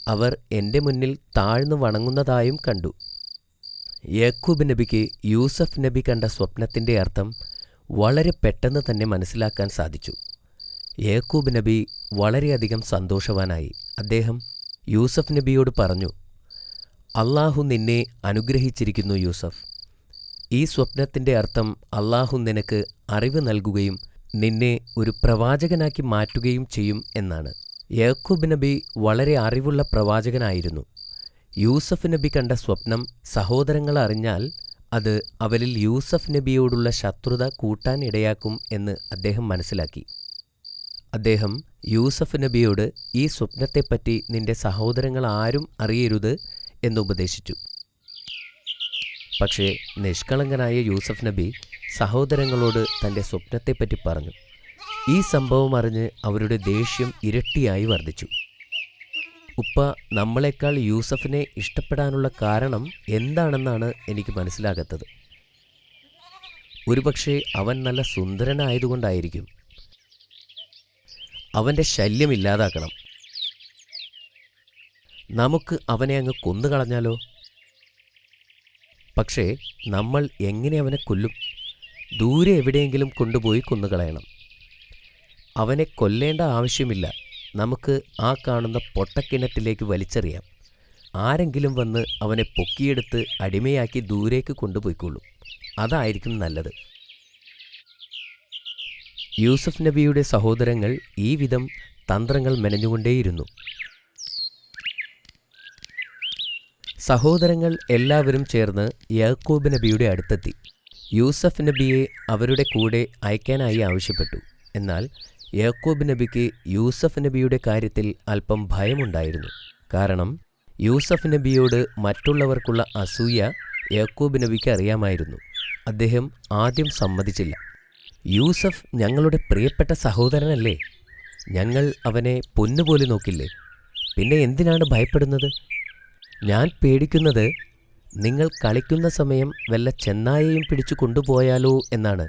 അവർ എൻ്റെ മുന്നിൽ താഴ്ന്നു വണങ്ങുന്നതായും കണ്ടു. യാക്കൂബ് നബിക്ക് യൂസഫ് നബി കണ്ട സ്വപ്നത്തിൻ്റെ അർത്ഥം വളരെ പെട്ടെന്ന് തന്നെ മനസ്സിലാക്കാൻ സാധിച്ചു. യാക്കൂബ് നബി വളരെയധികം സന്തോഷവാനായി. അദ്ദേഹം യൂസഫ് നബിയോട് പറഞ്ഞു, അള്ളാഹു നിന്നെ അനുഗ്രഹിച്ചിരിക്കുന്നു യൂസഫ്. ഈ സ്വപ്നത്തിൻ്റെ അർത്ഥം അള്ളാഹു നിനക്ക് അറിവ് നൽകുകയും നിന്നെ ഒരു പ്രവാചകനാക്കി മാറ്റുകയും ചെയ്യും എന്നാണ്. യാക്കൂബ് നബി വളരെ അറിവുള്ള പ്രവാചകനായിരുന്നു. യൂസഫ് നബി കണ്ട സ്വപ്നം സഹോദരങ്ങൾ അറിഞ്ഞാൽ അത് അവരിൽ യൂസഫ് നബിയോടുള്ള ശത്രുത കൂട്ടാൻ ഇടയാക്കും എന്ന് അദ്ദേഹം മനസ്സിലാക്കി. അദ്ദേഹം യൂസഫ് നബിയോട് ഈ സ്വപ്നത്തെപ്പറ്റി നിന്റെ സഹോദരങ്ങൾ ആരും അറിയരുത് എന്നുപദേശിച്ചു. പക്ഷേ നിഷ്കളങ്കനായ യൂസഫ് നബി സഹോദരങ്ങളോട് തൻ്റെ സ്വപ്നത്തെപ്പറ്റി പറഞ്ഞു. ഈ സംഭവം അറിഞ്ഞ് അവരുടെ ദേഷ്യം ഇരട്ടിയായി വർദ്ധിച്ചു. ഉപ്പ, നമ്മളെക്കാൾ യൂസഫിനെ ഇഷ്ടപ്പെടാനുള്ള കാരണം എന്താണെന്നാണ് എനിക്ക് മനസ്സിലാകാത്തത്. ഒരുപക്ഷെ അവൻ നല്ല സുന്ദരനായതുകൊണ്ടായിരിക്കും. അവൻ്റെ ശല്യം ഇല്ലാതാക്കണം. നമുക്ക് അവനെ അങ്ങ് കൊന്നുകളഞ്ഞാലോ? പക്ഷേ നമ്മൾ എങ്ങനെ അവനെ കൊല്ലും? ദൂരെ എവിടെയെങ്കിലും കൊണ്ടുപോയി കൊന്നുകളയണം. അവനെ കൊല്ലേണ്ട ആവശ്യമില്ല. നമുക്ക് ആ കാണുന്ന പൊട്ടക്കിണറ്റിലേക്ക് വലിച്ചെറിയാം. ആരെങ്കിലും വന്ന് അവനെ പൊക്കിയെടുത്ത് അടിമയാക്കി ദൂരേക്ക് കൊണ്ടുപോയിക്കൊള്ളും. അതായിരിക്കും നല്ലത്. യൂസഫ് നബിയുടെ സഹോദരങ്ങൾ ഈ വിധം തന്ത്രങ്ങൾ മെനഞ്ഞുകൊണ്ടേയിരുന്നു. സഹോദരങ്ങൾ എല്ലാവരും ചേർന്ന് യാക്കൂബ് നബിയുടെ അടുത്തെത്തി. യൂസഫ് നബിയെ അവരുടെ കൂടെ അയക്കാനായി ആവശ്യപ്പെട്ടു. എന്നാൽ യാക്കൂബ് നബിക്ക് യൂസഫ് നബിയുടെ കാര്യത്തിൽ അല്പം ഭയമുണ്ടായിരുന്നു. കാരണം യൂസഫ് നബിയോട് മറ്റുള്ളവർക്കുള്ള അസൂയ യാക്കൂബ് നബിക്ക് അറിയാമായിരുന്നു. അദ്ദേഹം ആദ്യം സമ്മതിച്ചില്ല. യൂസഫ് ഞങ്ങളുടെ പ്രിയപ്പെട്ട സഹോദരനല്ലേ? ഞങ്ങൾ അവനെ പൊന്നുപോലെ നോക്കില്ലേ? പിന്നെ എന്തിനാണ് ഭയപ്പെടുന്നത്? ഞാൻ പേടിക്കുന്നത് നിങ്ങൾ കളിക്കുന്ന സമയം വല്ല ചെന്നായയും പിടിച്ചു കൊണ്ടുപോയാലോ എന്നാണ്.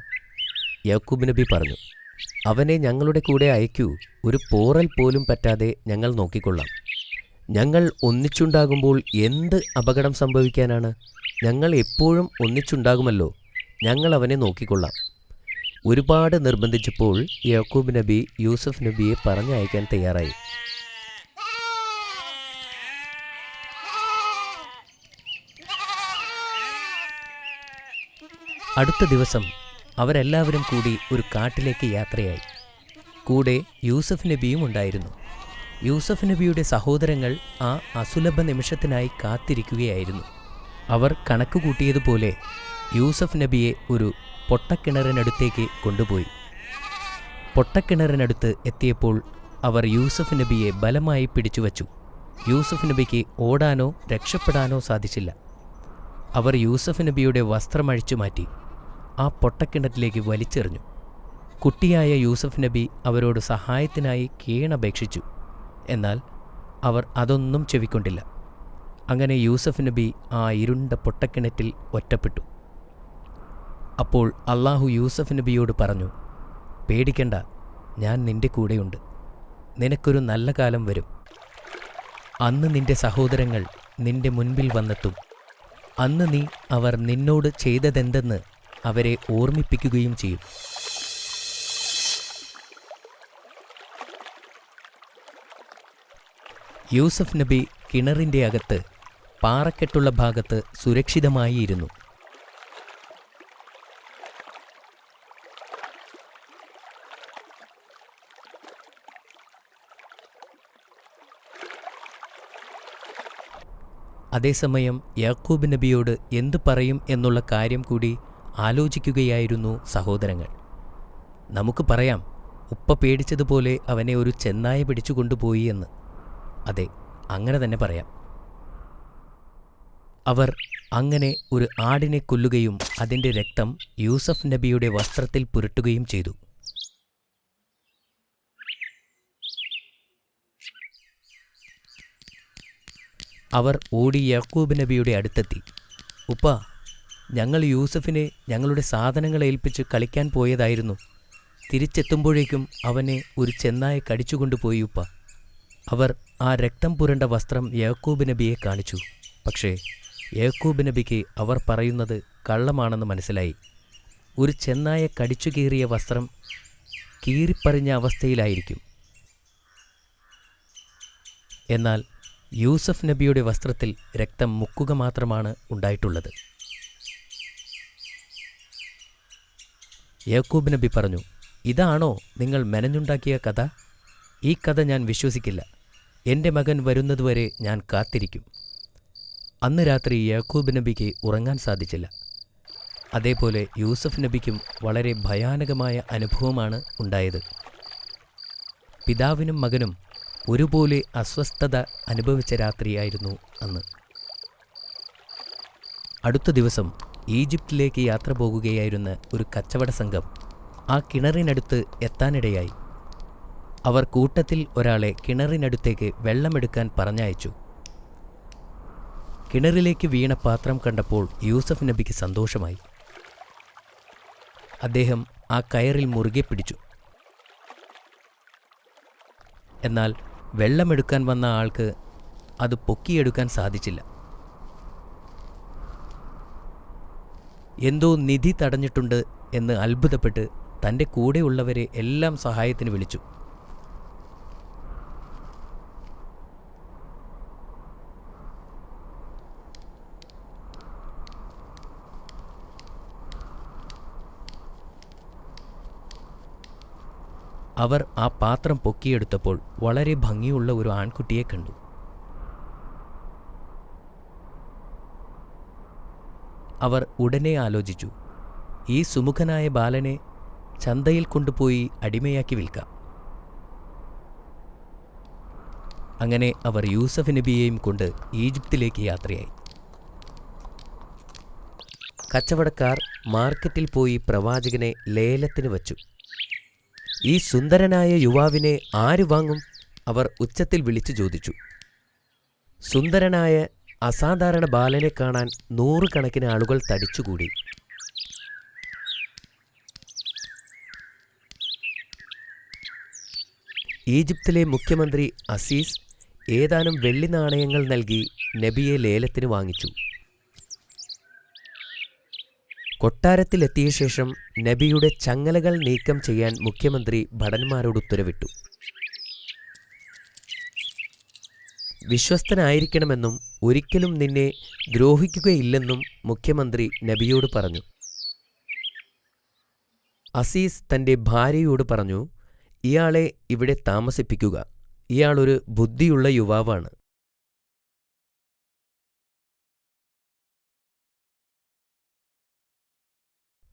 യാക്കൂബ് നബി പറഞ്ഞു, അവനെ ഞങ്ങളുടെ കൂടെ അയക്കൂ. ഒരു പോറൽ പോലും പറ്റാതെ ഞങ്ങൾ നോക്കിക്കൊള്ളാം. ഞങ്ങൾ ഒന്നിച്ചുണ്ടാകുമ്പോൾ എന്ത് അപകടം സംഭവിക്കാനാണ്? ഞങ്ങൾ എപ്പോഴും ഒന്നിച്ചുണ്ടാകുമല്ലോ. ഞങ്ങൾ അവനെ നോക്കിക്കൊള്ളാം. ഒരുപാട് നിർബന്ധിച്ചപ്പോൾ യാക്കൂബ് നബി യൂസഫ് നബിയെ പറഞ്ഞയക്കാൻ തയ്യാറായി. അടുത്ത ദിവസം അവരെല്ലാവരും കൂടി ഒരു കാട്ടിലേക്ക് യാത്രയായി. കൂടെ യൂസഫ് നബിയും ഉണ്ടായിരുന്നു. യൂസഫ് നബിയുടെ സഹോദരങ്ങൾ ആ അസുലഭ നിമിഷത്തിനായി കാത്തിരിക്കുകയായിരുന്നു. അവർ കണക്കുകൂട്ടിയതുപോലെ യൂസഫ് നബിയെ ഒരു പൊട്ടക്കിണറിനടുത്തേക്ക് കൊണ്ടുപോയി. പൊട്ടക്കിണറിനടുത്ത് എത്തിയപ്പോൾ അവർ യൂസഫ് നബിയെ ബലമായി പിടിച്ചുവച്ചു. യൂസഫ് നബിക്ക് ഓടാനോ രക്ഷപ്പെടാനോ സാധിച്ചില്ല. അവർ യൂസഫ് നബിയുടെ വസ്ത്രമഴിച്ചു മാറ്റി ആ പൊട്ടക്കിണറ്റിലേക്ക് വലിച്ചെറിഞ്ഞു. കുട്ടിയായ യൂസഫ് നബി അവരോട് സഹായത്തിനായി കീണപേക്ഷിച്ചു. എന്നാൽ അവർ അതൊന്നും ചെവിക്കൊണ്ടില്ല. അങ്ങനെ യൂസഫ് നബി ആ ഇരുണ്ട പൊട്ടക്കിണറ്റിൽ ഒറ്റപ്പെട്ടു. അപ്പോൾ അള്ളാഹു യൂസഫ് നബിയോട് പറഞ്ഞു, പേടിക്കണ്ട, ഞാൻ നിന്റെ കൂടെയുണ്ട്. നിനക്കൊരു നല്ല കാലം വരും. അന്ന് നിന്റെ സഹോദരങ്ങൾ നിന്റെ മുൻപിൽ വന്നെത്തും. അന്ന് നീ അവർ നിന്നോട് ചെയ്തതെന്തെന്ന് അവരെ ഓർമ്മിപ്പിക്കുകയും ചെയ്യും. യൂസഫ് നബി കിണറിൻ്റെ അകത്ത് പാറക്കെട്ടുള്ള ഭാഗത്ത് സുരക്ഷിതമായി ഇരുന്നു. അതേസമയം യാക്കൂബ് നബിയോട് എന്തു പറയും എന്നുള്ള കാര്യം കൂടി ആലോചിക്കുകയായിരുന്നു സഹോദരങ്ങൾ. നമുക്ക് പറയാം, ഉപ്പ പേടിച്ചതുപോലെ അവനെ ഒരു ചെന്നായ പിടിച്ചു കൊണ്ടുപോയി എന്ന്. അതെ, അങ്ങനെ തന്നെ പറയാം. അവർ അങ്ങനെ ഒരു ആടിനെ കൊല്ലുകയും അതിൻ്റെ രക്തം യൂസഫ് നബിയുടെ വസ്ത്രത്തിൽ പുരട്ടുകയും ചെയ്തു. അവർ ഓടി യാക്കൂബ് നബിയുടെ അടുത്തെത്തി. ഉപ്പ, ഞങ്ങൾ യൂസഫിനെ ഞങ്ങളുടെ സാധനങ്ങൾ ഏൽപ്പിച്ച് കളിക്കാൻ പോയതായിരുന്നു. തിരിച്ചെത്തുമ്പോഴേക്കും അവനെ ഒരു ചെന്നായ കടിച്ചുകൊണ്ടുപോയി ഉപ്പ. അവർ ആ രക്തം പുരണ്ട വസ്ത്രം യാക്കൂബ് നബിയെ കാണിച്ചു. പക്ഷേ യാക്കൂബ് നബിക്ക് അവർ പറയുന്നത് കള്ളമാണെന്ന് മനസ്സിലായി. ഒരു ചെന്നായ കടിച്ചു കീറിയ വസ്ത്രം കീറിപ്പറിഞ്ഞ അവസ്ഥയിലായിരിക്കും. എന്നാൽ യൂസഫ് നബിയുടെ വസ്ത്രത്തിൽ രക്തം മുക്കുക മാത്രമാണ് ഉണ്ടായിട്ടുള്ളത്. യാക്കൂബ് നബി പറഞ്ഞു, ഇതാണോ നിങ്ങൾ മെനഞ്ഞുണ്ടാക്കിയ കഥ? ഈ കഥ ഞാൻ വിശ്വസിക്കില്ല. എൻ്റെ മകൻ വരുന്നതുവരെ ഞാൻ കാത്തിരിക്കും. അന്ന് രാത്രി യാക്കൂബ് നബിക്ക് ഉറങ്ങാൻ സാധിച്ചില്ല. അതേപോലെ യൂസഫ് നബിക്കും വളരെ ഭയാനകമായ അനുഭവമാണ് ഉണ്ടായത്. പിതാവിനും മകനും ഒരുപോലെ അസ്വസ്ഥത അനുഭവിച്ച രാത്രിയായിരുന്നു അന്ന്. അടുത്ത ദിവസം ഈജിപ്തിലേക്ക് യാത്ര പോകുകയായിരുന്ന ഒരു കച്ചവട സംഘം ആ കിണറിനടുത്ത് എത്താനിടയായി. അവർ കൂട്ടത്തിൽ ഒരാളെ കിണറിനടുത്തേക്ക് വെള്ളമെടുക്കാൻ പറഞ്ഞയച്ചു. കിണറിലേക്ക് വീണ പാത്രം കണ്ടപ്പോൾ യൂസഫ് നബിക്ക് സന്തോഷമായി. അദ്ദേഹം ആ കയറിൽ മുറുകെ പിടിച്ചു. എന്നാൽ വെള്ളമെടുക്കാൻ വന്ന ആൾക്ക് അത് പൊക്കിയെടുക്കാൻ സാധിച്ചില്ല. എന്തോ നിധി തടഞ്ഞിട്ടുണ്ട് എന്ന് അത്ഭുതപ്പെട്ട് തൻ്റെ കൂടെയുള്ളവരെ എല്ലാം സഹായത്തിന് വിളിച്ചു. അവർ ആ പാത്രം പൊക്കിയെടുത്തപ്പോൾ വളരെ ഭംഗിയുള്ള ഒരു ആൺകുട്ടിയെ കണ്ടു. അവർ ഉടനെ ആലോചിച്ചു, ഈ സുമുഖനായ ബാലനെ ചന്തയിൽ കൊണ്ടുപോയി അടിമയാക്കി വിൽക്കാം. അങ്ങനെ അവർ യൂസഫ് നബിയെയും കൊണ്ട് ഈജിപ്തിലേക്ക് യാത്രയായി. കച്ചവടക്കാർ മാർക്കറ്റിൽ പോയി പ്രവാചകനെ ലേലത്തിന് വച്ചു. ഈ സുന്ദരനായ യുവാവിനെ ആര് വാങ്ങും? അവർ ഉച്ചത്തിൽ വിളിച്ചു ചോദിച്ചു. സുന്ദരനായ അസാധാരണ ബാലനെ കാണാൻ 100 കണക്കിന് ആളുകൾ തടിച്ചുകൂടി. ഈജിപ്തിലെ മുഖ്യമന്ത്രി അസീസ് ഏതാനും വെള്ളി നാണയങ്ങൾ നൽകി നബിയെ ലേലത്തിന് വാങ്ങിച്ചു. കൊട്ടാരത്തിലെത്തിയ ശേഷം നബിയുടെ ചങ്ങലകൾ നീക്കം ചെയ്യാൻ മുഖ്യമന്ത്രി ഭടന്മാരോട് ഉത്തരവിട്ടു. വിശ്വസ്തനായിരിക്കണമെന്നും ഒരിക്കലും നിന്നെ ദ്രോഹിക്കുകയില്ലെന്നും മുഖ്യമന്ത്രി നബിയോട് പറഞ്ഞു. അസീസ് തൻ്റെ ഭാര്യയോട് പറഞ്ഞു, ഇയാളെ ഇവിടെ താമസിപ്പിക്കുക. ഇയാളൊരു ബുദ്ധിയുള്ള യുവാവാണ്.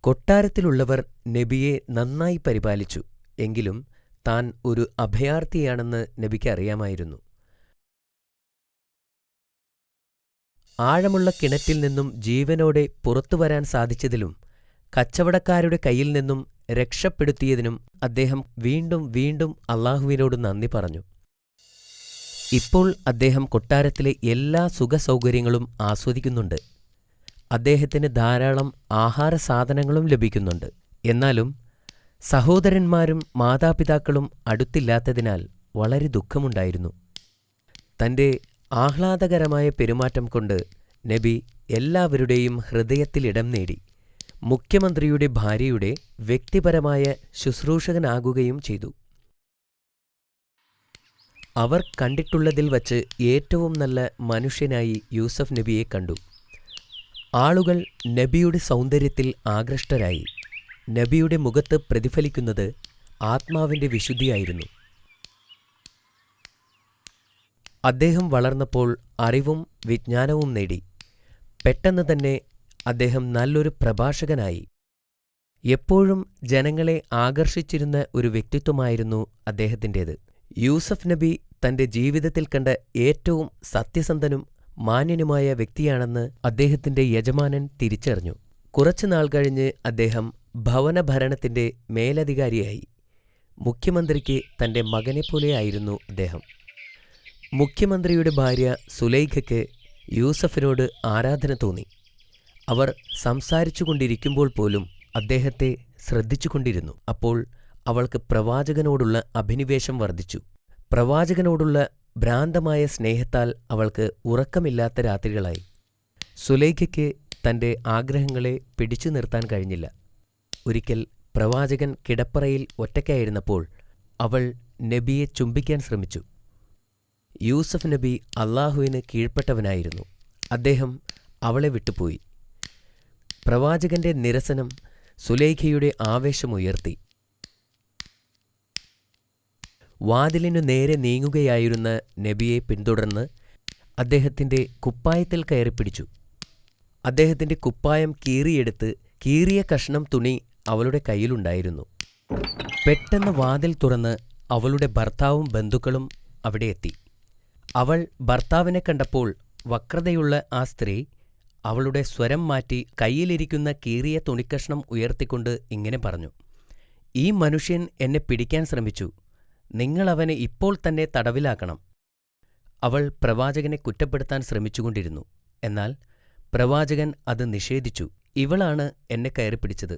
കൊട്ടാരത്തിലുള്ളവർ നബിയെ നന്നായി പരിപാലിച്ചു. എങ്കിലും താൻ ഒരു അഭയാർത്ഥിയാണെന്ന് നബിക്ക് അറിയാമായിരുന്നു. ആഴമുള്ള കിണറ്റിൽ നിന്നും ജീവനോടെ പുറത്തുവരാൻ സാധിച്ചതിലും കച്ചവടക്കാരുടെ കയ്യിൽ നിന്നും രക്ഷപ്പെടുത്തിയതിനും അദ്ദേഹം വീണ്ടും വീണ്ടും അള്ളാഹുവിനോട് നന്ദി പറഞ്ഞു. ഇപ്പോൾ അദ്ദേഹം കൊട്ടാരത്തിലെ എല്ലാ സുഖസൗകര്യങ്ങളും ആസ്വദിക്കുന്നുണ്ട്. അദ്ദേഹത്തിന് ധാരാളം ആഹാര സാധനങ്ങളും ലഭിക്കുന്നുണ്ട്. എന്നാലും സഹോദരന്മാരും മാതാപിതാക്കളും അടുത്തില്ലാത്തതിനാൽ വളരെ ദുഃഖമുണ്ടായിരുന്നു. തൻ്റെ ആഹ്ലാദകരമായ പെരുമാറ്റം കൊണ്ട് നബി എല്ലാവരുടെയും ഹൃദയത്തിൽ ഇടം നേടി. മുഖ്യമന്ത്രിയുടെ ഭാര്യയുടെ വ്യക്തിപരമായ ശുശ്രൂഷകനാകുകയും ചെയ്തു. അവർ കണ്ടിട്ടുള്ളതിൽ വച്ച് ഏറ്റവും നല്ല മനുഷ്യനായി യൂസഫ് നബിയെ കണ്ടു. ആളുകൾ നബിയുടെ സൗന്ദര്യത്തിൽ ആകൃഷ്ടരായി. നബിയുടെ മുഖത്ത് പ്രതിഫലിക്കുന്നത് ആത്മാവിൻ്റെ വിശുദ്ധിയായിരുന്നു. അദ്ദേഹം വളർന്നപ്പോൾ അറിവും വിജ്ഞാനവും നേടി. പെട്ടെന്ന് തന്നെ അദ്ദേഹം നല്ലൊരു പ്രഭാഷകനായി. എപ്പോഴും ജനങ്ങളെ ആകർഷിച്ചിരുന്ന ഒരു വ്യക്തിത്വമായിരുന്നു അദ്ദേഹത്തിൻ്റേത്. യൂസഫ് നബി തൻ്റെ ജീവിതത്തിൽ കണ്ട ഏറ്റവും സത്യസന്ധനും മാന്യനുമായ വ്യക്തിയാണെന്ന് അദ്ദേഹത്തിൻ്റെ യജമാനൻ തിരിച്ചറിഞ്ഞു. കുറച്ചുനാൾ കഴിഞ്ഞ് അദ്ദേഹം ഭവനഭരണത്തിൻ്റെ മേലധികാരിയായി. മുഖ്യമന്ത്രിക്ക് തൻ്റെ മകനെപ്പോലെയായിരുന്നു അദ്ദേഹം. മുഖ്യമന്ത്രിയുടെ ഭാര്യ സുലൈഖയ്ക്ക് യൂസഫിനോട് ആരാധന തോന്നി. അവർ സംസാരിച്ചുകൊണ്ടിരിക്കുമ്പോൾ പോലും അദ്ദേഹത്തെ ശ്രദ്ധിച്ചുകൊണ്ടിരുന്നു. അപ്പോൾ അവൾക്ക് പ്രവാചകനോടുള്ള അഭിനിവേശം വർദ്ധിച്ചു. പ്രവാചകനോടുള്ള ഭ്രാന്തമായ സ്നേഹത്താൽ അവൾക്ക് ഉറക്കമില്ലാത്ത രാത്രികളായി. സുലൈഖയ്ക്ക് തന്റെ ആഗ്രഹങ്ങളെ പിടിച്ചു നിർത്താൻ കഴിഞ്ഞില്ല. ഒരിക്കൽ പ്രവാചകൻ കിടപ്പറയിൽ ഒറ്റയ്ക്കായിരുന്നപ്പോൾ അവൾ നബിയെ ചുംബിക്കാൻ ശ്രമിച്ചു. യൂസഫ് നബി അള്ളാഹുവിന് കീഴ്പ്പെട്ടവനായിരുന്നു. അദ്ദേഹം അവളെ വിട്ടുപോയി. പ്രവാചകന്റെ നിരസനം സുലൈഖയുടെ ആവേശമുയർത്തി. വാതിലിനു നേരെ നീങ്ങുകയായിരുന്ന നബിയെ പിന്തുടർന്ന് അദ്ദേഹത്തിന്റെ കുപ്പായത്തിൽ കയറിപ്പിടിച്ചു. അദ്ദേഹത്തിന്റെ കുപ്പായം കീറിയെടുത്ത് കീറിയ കഷ്ണം തുണി അവളുടെ കയ്യിലുണ്ടായിരുന്നു. പെട്ടെന്ന് വാതിൽ തുറന്ന് അവളുടെ ഭർത്താവും ബന്ധുക്കളും അവിടെ എത്തി. അവൾ ഭർത്താവിനെ കണ്ടപ്പോൾ വക്രതയുള്ള ആ സ്ത്രീ അവളുടെ സ്വരം മാറ്റി കയ്യിലിരിക്കുന്ന കീറിയ തുണിക്കഷ്ണം ഉയർത്തിക്കൊണ്ട് ഇങ്ങനെ പറഞ്ഞു: "ഈ മനുഷ്യൻ എന്നെ പിടിക്കാൻ ശ്രമിച്ചു. നിങ്ങളവനെ ഇപ്പോൾ തന്നെ തടവിലാക്കണം." അവൾ പ്രവാചകനെ കുറ്റപ്പെടുത്താൻ ശ്രമിച്ചുകൊണ്ടിരുന്നു. എന്നാൽ പ്രവാചകൻ അത് നിഷേധിച്ചു. "ഇവളാണ് എന്നെ കയറിപ്പിടിച്ചത്"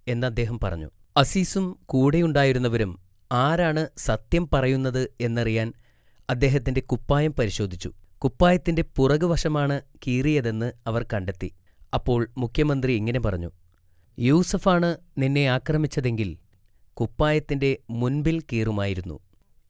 എന്ന് അദ്ദേഹം പറഞ്ഞു. അസീസും കൂടെയുണ്ടായിരുന്നവരും ആരാണ് സത്യം പറയുന്നത് എന്നറിയാൻ അദ്ദേഹത്തിന്റെ കുപ്പായം പരിശോധിച്ചു. കുപ്പായത്തിന്റെ പുറകുവശമാണ് കീറിയതെന്ന് അവർ കണ്ടെത്തി. അപ്പോൾ മുഖ്യമന്ത്രി ഇങ്ങനെ പറഞ്ഞു: "യൂസഫാണ് നിന്നെ ആക്രമിച്ചതെങ്കിൽ കുപ്പായത്തിന്റെ മുൻപിൽ കീറുമായിരുന്നു.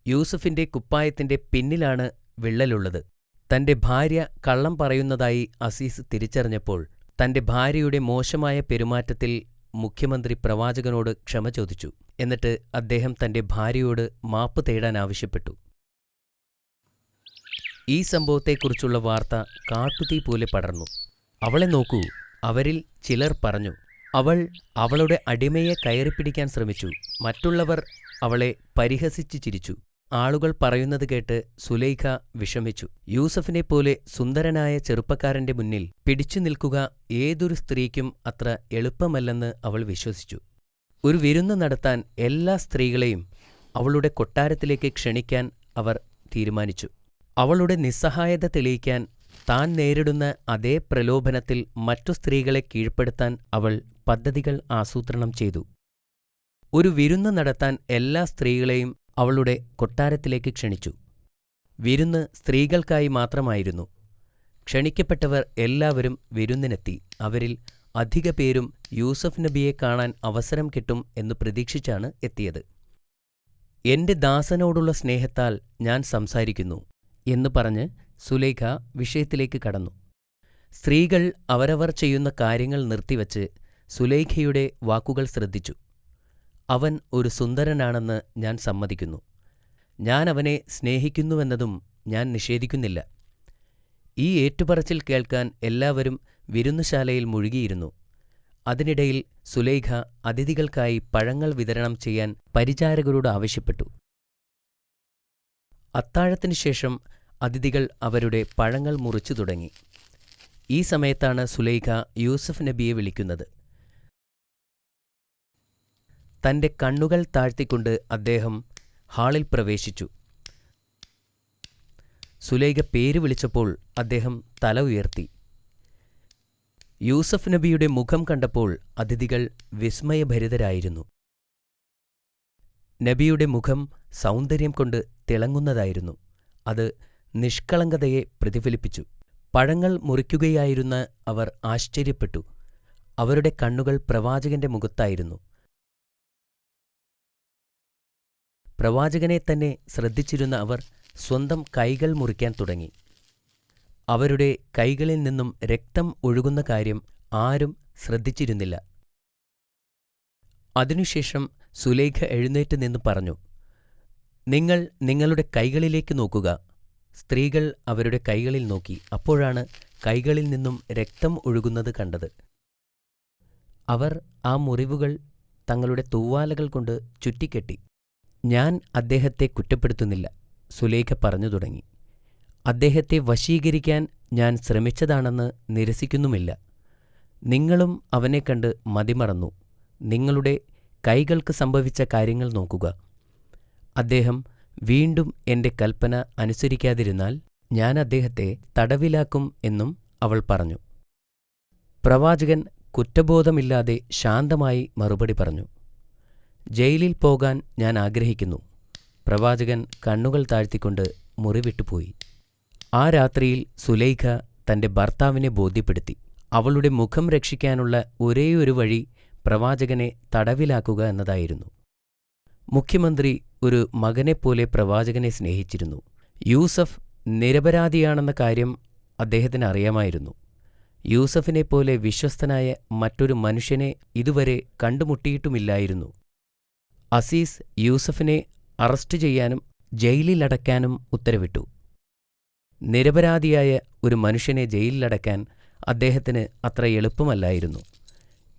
യൂസഫിന്റെ കുപ്പായത്തിന്റെ പിന്നിലാണ് വിള്ളലുള്ളത്." തന്റെ ഭാര്യ കള്ളം പറയുന്നതായി അസീസ് തിരിച്ചറിഞ്ഞപ്പോൾ തന്റെ ഭാര്യയുടെ മോശമായ പെരുമാറ്റത്തിൽ മുഖ്യമന്ത്രി പ്രവാചകനോട് ക്ഷമ ചോദിച്ചു. എന്നിട്ട് അദ്ദേഹം തന്റെ ഭാര്യയോട് മാപ്പ് തേടാൻ ആവശ്യപ്പെട്ടു. ഈ സംഭവത്തെക്കുറിച്ചുള്ള വാർത്ത കാട്ടുതീ പോലെ പടർന്നു. "അവളെ നോക്കൂ," അവരിൽ ചിലർ പറഞ്ഞു. "അവൾ അവളുടെ അടിമയെ കയറിപ്പിടിക്കാൻ ശ്രമിച്ചു." മറ്റുള്ളവർ അവളെ പരിഹസിച്ചു ചിരിച്ചു. ആളുകൾ പറയുന്നത് കേട്ട് സുലൈഖ വിഷമിച്ചു. യൂസഫിനെപ്പോലെ സുന്ദരനായ ചെറുപ്പക്കാരന്റെ മുന്നിൽ പിടിച്ചു നിൽക്കുക ഏതൊരു സ്ത്രീക്കും അത്ര എളുപ്പമല്ലെന്ന് അവൾ വിശ്വസിച്ചു. ഒരു വിരുന്ന് നടത്താൻ എല്ലാ സ്ത്രീകളെയും അവളുടെ കൊട്ടാരത്തിലേക്ക് ക്ഷണിക്കാൻ അവർ തീരുമാനിച്ചു. അവളുടെ നിസ്സഹായത തെളിയിക്കാൻ താൻ നേരിടുന്ന അതേ പ്രലോഭനത്തിൽ മറ്റു സ്ത്രീകളെ കീഴ്പ്പെടുത്താൻ അവൾ പദ്ധതികൾ ആസൂത്രണം ചെയ്തു. ഒരു വിരുന്ന് നടത്താൻ എല്ലാ സ്ത്രീകളെയും അവളുടെ കൊട്ടാരത്തിലേക്ക് ക്ഷണിച്ചു. വിരുന്ന് സ്ത്രീകൾക്കായി മാത്രമായിരുന്നു. ക്ഷണിക്കപ്പെട്ടവർ എല്ലാവരും വിരുന്നിനെത്തി. അവരിൽ അധിക പേരും യൂസഫ് നബിയെ കാണാൻ അവസരം കിട്ടും എന്ന് പ്രതീക്ഷിച്ചാണ് എത്തിയത്. "എന്റെ ദാസനോടുള്ള സ്നേഹത്താൽ ഞാൻ സംസാരിക്കുന്നു" എന്ന് പറഞ്ഞ് സുലൈഖ വിഷയത്തിലേക്ക് കടന്നു. സ്ത്രീകൾ അവരവർ ചെയ്യുന്ന കാര്യങ്ങൾ നിർത്തിവച്ച് സുലൈഖയുടെ വാക്കുകൾ ശ്രദ്ധിച്ചു. "അവൻ ഒരു സുന്ദരനാണെന്ന് ഞാൻ സമ്മതിക്കുന്നു. ഞാൻ അവനെ സ്നേഹിക്കുന്നുവെന്നതും ഞാൻ നിഷേധിക്കുന്നില്ല." ഈ ഏറ്റുപറച്ചിൽ കേൾക്കാൻ എല്ലാവരും വിരുന്നുശാലയിൽ മുഴുകിയിരുന്നു. അതിനിടയിൽ സുലൈഖ അതിഥികൾക്കായി പഴങ്ങൾ വിതരണം ചെയ്യാൻ പരിചാരകരോട് ആവശ്യപ്പെട്ടു. അത്താഴത്തിനു ശേഷം അതിഥികൾ അവരുടെ പഴങ്ങൾ മുറിച്ചു തുടങ്ങി. ഈ സമയത്താണ് സുലൈഖ യൂസഫ് നബിയെ വിളിക്കുന്നത്. തന്റെ കണ്ണുകൾ താഴ്ത്തിക്കൊണ്ട് അദ്ദേഹം ഹാളിൽ പ്രവേശിച്ചു. സുലൈഖ പേര് വിളിച്ചപ്പോൾ അദ്ദേഹം തല ഉയർത്തി. യൂസഫ് നബിയുടെ മുഖം കണ്ടപ്പോൾ അതിഥികൾ വിസ്മയഭരിതരായിരുന്നു. നബിയുടെ മുഖം സൗന്ദര്യം കൊണ്ട് തിളങ്ങുന്നതായിരുന്നു. അത് നിഷ്കളങ്കതയെ പ്രതിഫലിപ്പിച്ചു. പഴങ്ങൾ മുറിക്കുകയായിരുന്ന അവർ ആശ്ചര്യപ്പെട്ടു. അവരുടെ കണ്ണുകൾ പ്രവാചകന്റെ മുഖത്തായിരുന്നു. പ്രവാചകനെ തന്നെ ശ്രദ്ധിച്ചിരുന്ന അവർ സ്വന്തം കൈകൾ മുറിക്കാൻ തുടങ്ങി. അവരുടെ കൈകളിൽ നിന്നും രക്തം ഒഴുകുന്ന കാര്യം ആരും ശ്രദ്ധിച്ചിരുന്നില്ല. അതിനുശേഷം സുലൈഖ എഴുന്നേറ്റ് നിന്ന് പറഞ്ഞു: "നിങ്ങൾ നിങ്ങളുടെ കൈകളിലേക്ക് നോക്കുക." സ്ത്രീകൾ അവരുടെ കൈകളിൽ നോക്കി. അപ്പോഴാണ് കൈകളിൽ നിന്നും രക്തം ഒഴുകുന്നത് കണ്ടത്. അവർ ആ മുറിവുകൾ തങ്ങളുടെ തൂവാലകൾ കൊണ്ട് ചുറ്റിക്കെട്ടി. "ഞാൻ അദ്ദേഹത്തെ കുറ്റപ്പെടുത്തുന്നില്ല," സുലൈഖ പറഞ്ഞു തുടങ്ങി. "അദ്ദേഹത്തെ വശീകരിക്കാൻ ഞാൻ ശ്രമിച്ചതാണെന്ന് നിരസിക്കുന്നുമില്ല. നിങ്ങളും അവനെ കണ്ട് മതിമറന്നു. നിങ്ങളുടെ കൈകൾക്ക് സംഭവിച്ച കാര്യങ്ങൾ നോക്കുക. അദ്ദേഹം വീണ്ടും എന്റെ കൽപ്പന അനുസരിക്കാതിരുന്നാൽ ഞാൻ അദ്ദേഹത്തെ തടവിലാക്കും" എന്നും അവൾ പറഞ്ഞു. പ്രവാചകൻ കുറ്റബോധമില്ലാതെ ശാന്തമായി മറുപടി പറഞ്ഞു: "ജയിലിൽ പോകാൻ ഞാൻ ആഗ്രഹിക്കുന്നു. പ്രവാചകൻ കണ്ണുകൾ താഴ്ത്തിക്കൊണ്ട് മുറി വിട്ടുപോയി. ആ രാത്രിയിൽ സുലൈഖ തന്റെ ഭർത്താവിനെ ബോധ്യപ്പെടുത്തി. അവളുടെ മുഖം രക്ഷിക്കാനുള്ള ഒരേയൊരു വഴി പ്രവാചകനെ തടവിലാക്കുക എന്നതായിരുന്നു. മുഖ്യമന്ത്രി ഒരു മകനെപ്പോലെ പ്രവാചകനെ സ്നേഹിച്ചിരുന്നു. യൂസഫ് നിരപരാധിയാണെന്ന കാര്യം അദ്ദേഹത്തിന് അറിയാമായിരുന്നു. യൂസഫിനെപ്പോലെ വിശ്വസ്തനായ മറ്റൊരു മനുഷ്യനെ ഇതുവരെ കണ്ടുമുട്ടിയിട്ടുമില്ലായിരുന്നു. അസീസ് യൂസഫിനെ അറസ്റ്റ് ചെയ്യാനും ജയിലിലടയ്ക്കാനും ഉത്തരവിട്ടു. നിരപരാധിയായ ഒരു മനുഷ്യനെ ജയിലിലടയ്ക്കാൻ അദ്ദേഹത്തിന് അത്ര എളുപ്പമല്ലായിരുന്നു.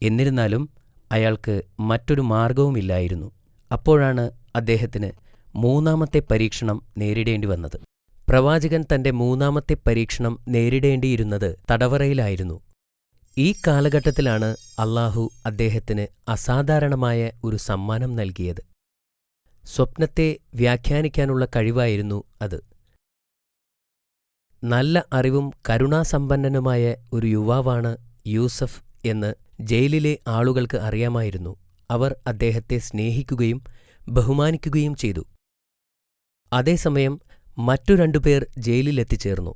എന്നിരുന്നാലും അയാൾക്ക് മറ്റൊരു മാർഗവുമില്ലായിരുന്നു. അപ്പോഴാണ് അദ്ദേഹത്തിന് മൂന്നാമത്തെ പരീക്ഷണം നേരിടേണ്ടി വന്നത്. പ്രവാചകൻ തന്റെ മൂന്നാമത്തെ പരീക്ഷണം നേരിടേണ്ടിയിരുന്നത് തടവറയിലായിരുന്നു. ഈ കാലഘട്ടത്തിലാണ് അല്ലാഹു അദ്ദേഹത്തിന് അസാധാരണമായ ഒരു സമ്മാനം നൽകിയത്. സ്വപ്നത്തെ വ്യാഖ്യാനിക്കാനുള്ള കഴിവായിരുന്നു അത്. നല്ല അറിവും കരുണാസമ്പന്നനുമായ ഒരു യുവാവാണ് യൂസഫ് എന്ന് ജയിലിലെ ആളുകൾക്ക് അറിയാമായിരുന്നു. അവർ അദ്ദേഹത്തെ സ്നേഹിക്കുകയും ബഹുമാനിക്കുകയും ചെയ്തു. അതേസമയം മറ്റു രണ്ടുപേർ ജയിലിലെത്തിച്ചേർന്നു.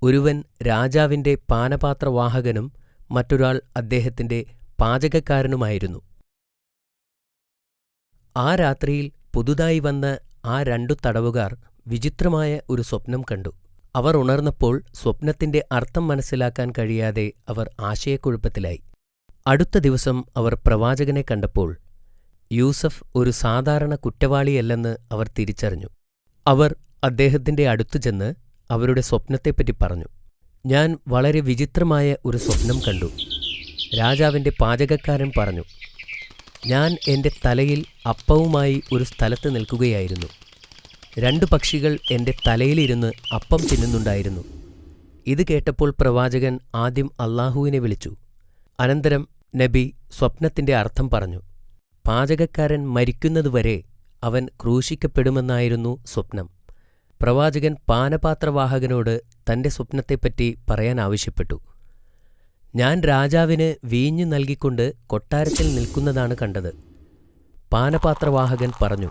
ഒരുവൻ രാജാവിന്റെ പാനപാത്രവാഹകനും മറ്റൊരാൾ അദ്ദേഹത്തിന്റെ പാചകക്കാരനുമായിരുന്നു. ആ രാത്രിയിൽ പുതുതായി വന്ന ആ രണ്ടു തടവുകാർ വിചിത്രമായ ഒരു സ്വപ്നം കണ്ടു. അവർ ഉണർന്നപ്പോൾ സ്വപ്നത്തിന്റെ അർത്ഥം മനസ്സിലാക്കാൻ കഴിയാതെ അവർ ആശയക്കുഴപ്പത്തിലായി. അടുത്ത ദിവസം അവർ പ്രവാചകനെ കണ്ടപ്പോൾ യൂസഫ് ഒരു സാധാരണ കുറ്റവാളിയല്ലെന്ന് അവർ തിരിച്ചറിഞ്ഞു. അവർ അദ്ദേഹത്തിന്റെ അടുത്തു ചെന്ന് അവരുടെ സ്വപ്നത്തെപ്പറ്റി പറഞ്ഞു. ഞാൻ വളരെ വിചിത്രമായ ഒരു സ്വപ്നം കണ്ടു. രാജാവിന്റെ പാചകക്കാരൻ പറഞ്ഞു, ഞാൻ എന്റെ തലയിൽ അപ്പവുമായി ഒരു സ്ഥലത്ത് നിൽക്കുകയായിരുന്നു. രണ്ടു പക്ഷികൾ എന്റെ തലയിലിരുന്ന് അപ്പം തിന്നുന്നുണ്ടായിരുന്നു. ഇത് കേട്ടപ്പോൾ പ്രവാചകൻ ആദ്യം അല്ലാഹുവിനെ വിളിച്ചു. അനന്തരം നബി സ്വപ്നത്തിന്റെ അർത്ഥം പറഞ്ഞു. പാചകക്കാരൻ മരിക്കുന്നതുവരെ അവൻ ക്രൂശിക്കപ്പെടുമെന്നായിരുന്നു സ്വപ്നം. പ്രവാചകൻ പാനപാത്രവാഹകനോട് തന്റെ സ്വപ്നത്തെപ്പറ്റി പറയാൻ ആവശ്യപ്പെട്ടു. ഞാൻ രാജാവിന് വീഞ്ഞു നൽകിക്കൊണ്ട് കൊട്ടാരത്തിൽ നിൽക്കുന്നതാണ് കണ്ടത്. പാനപാത്രവാഹകൻ പറഞ്ഞു.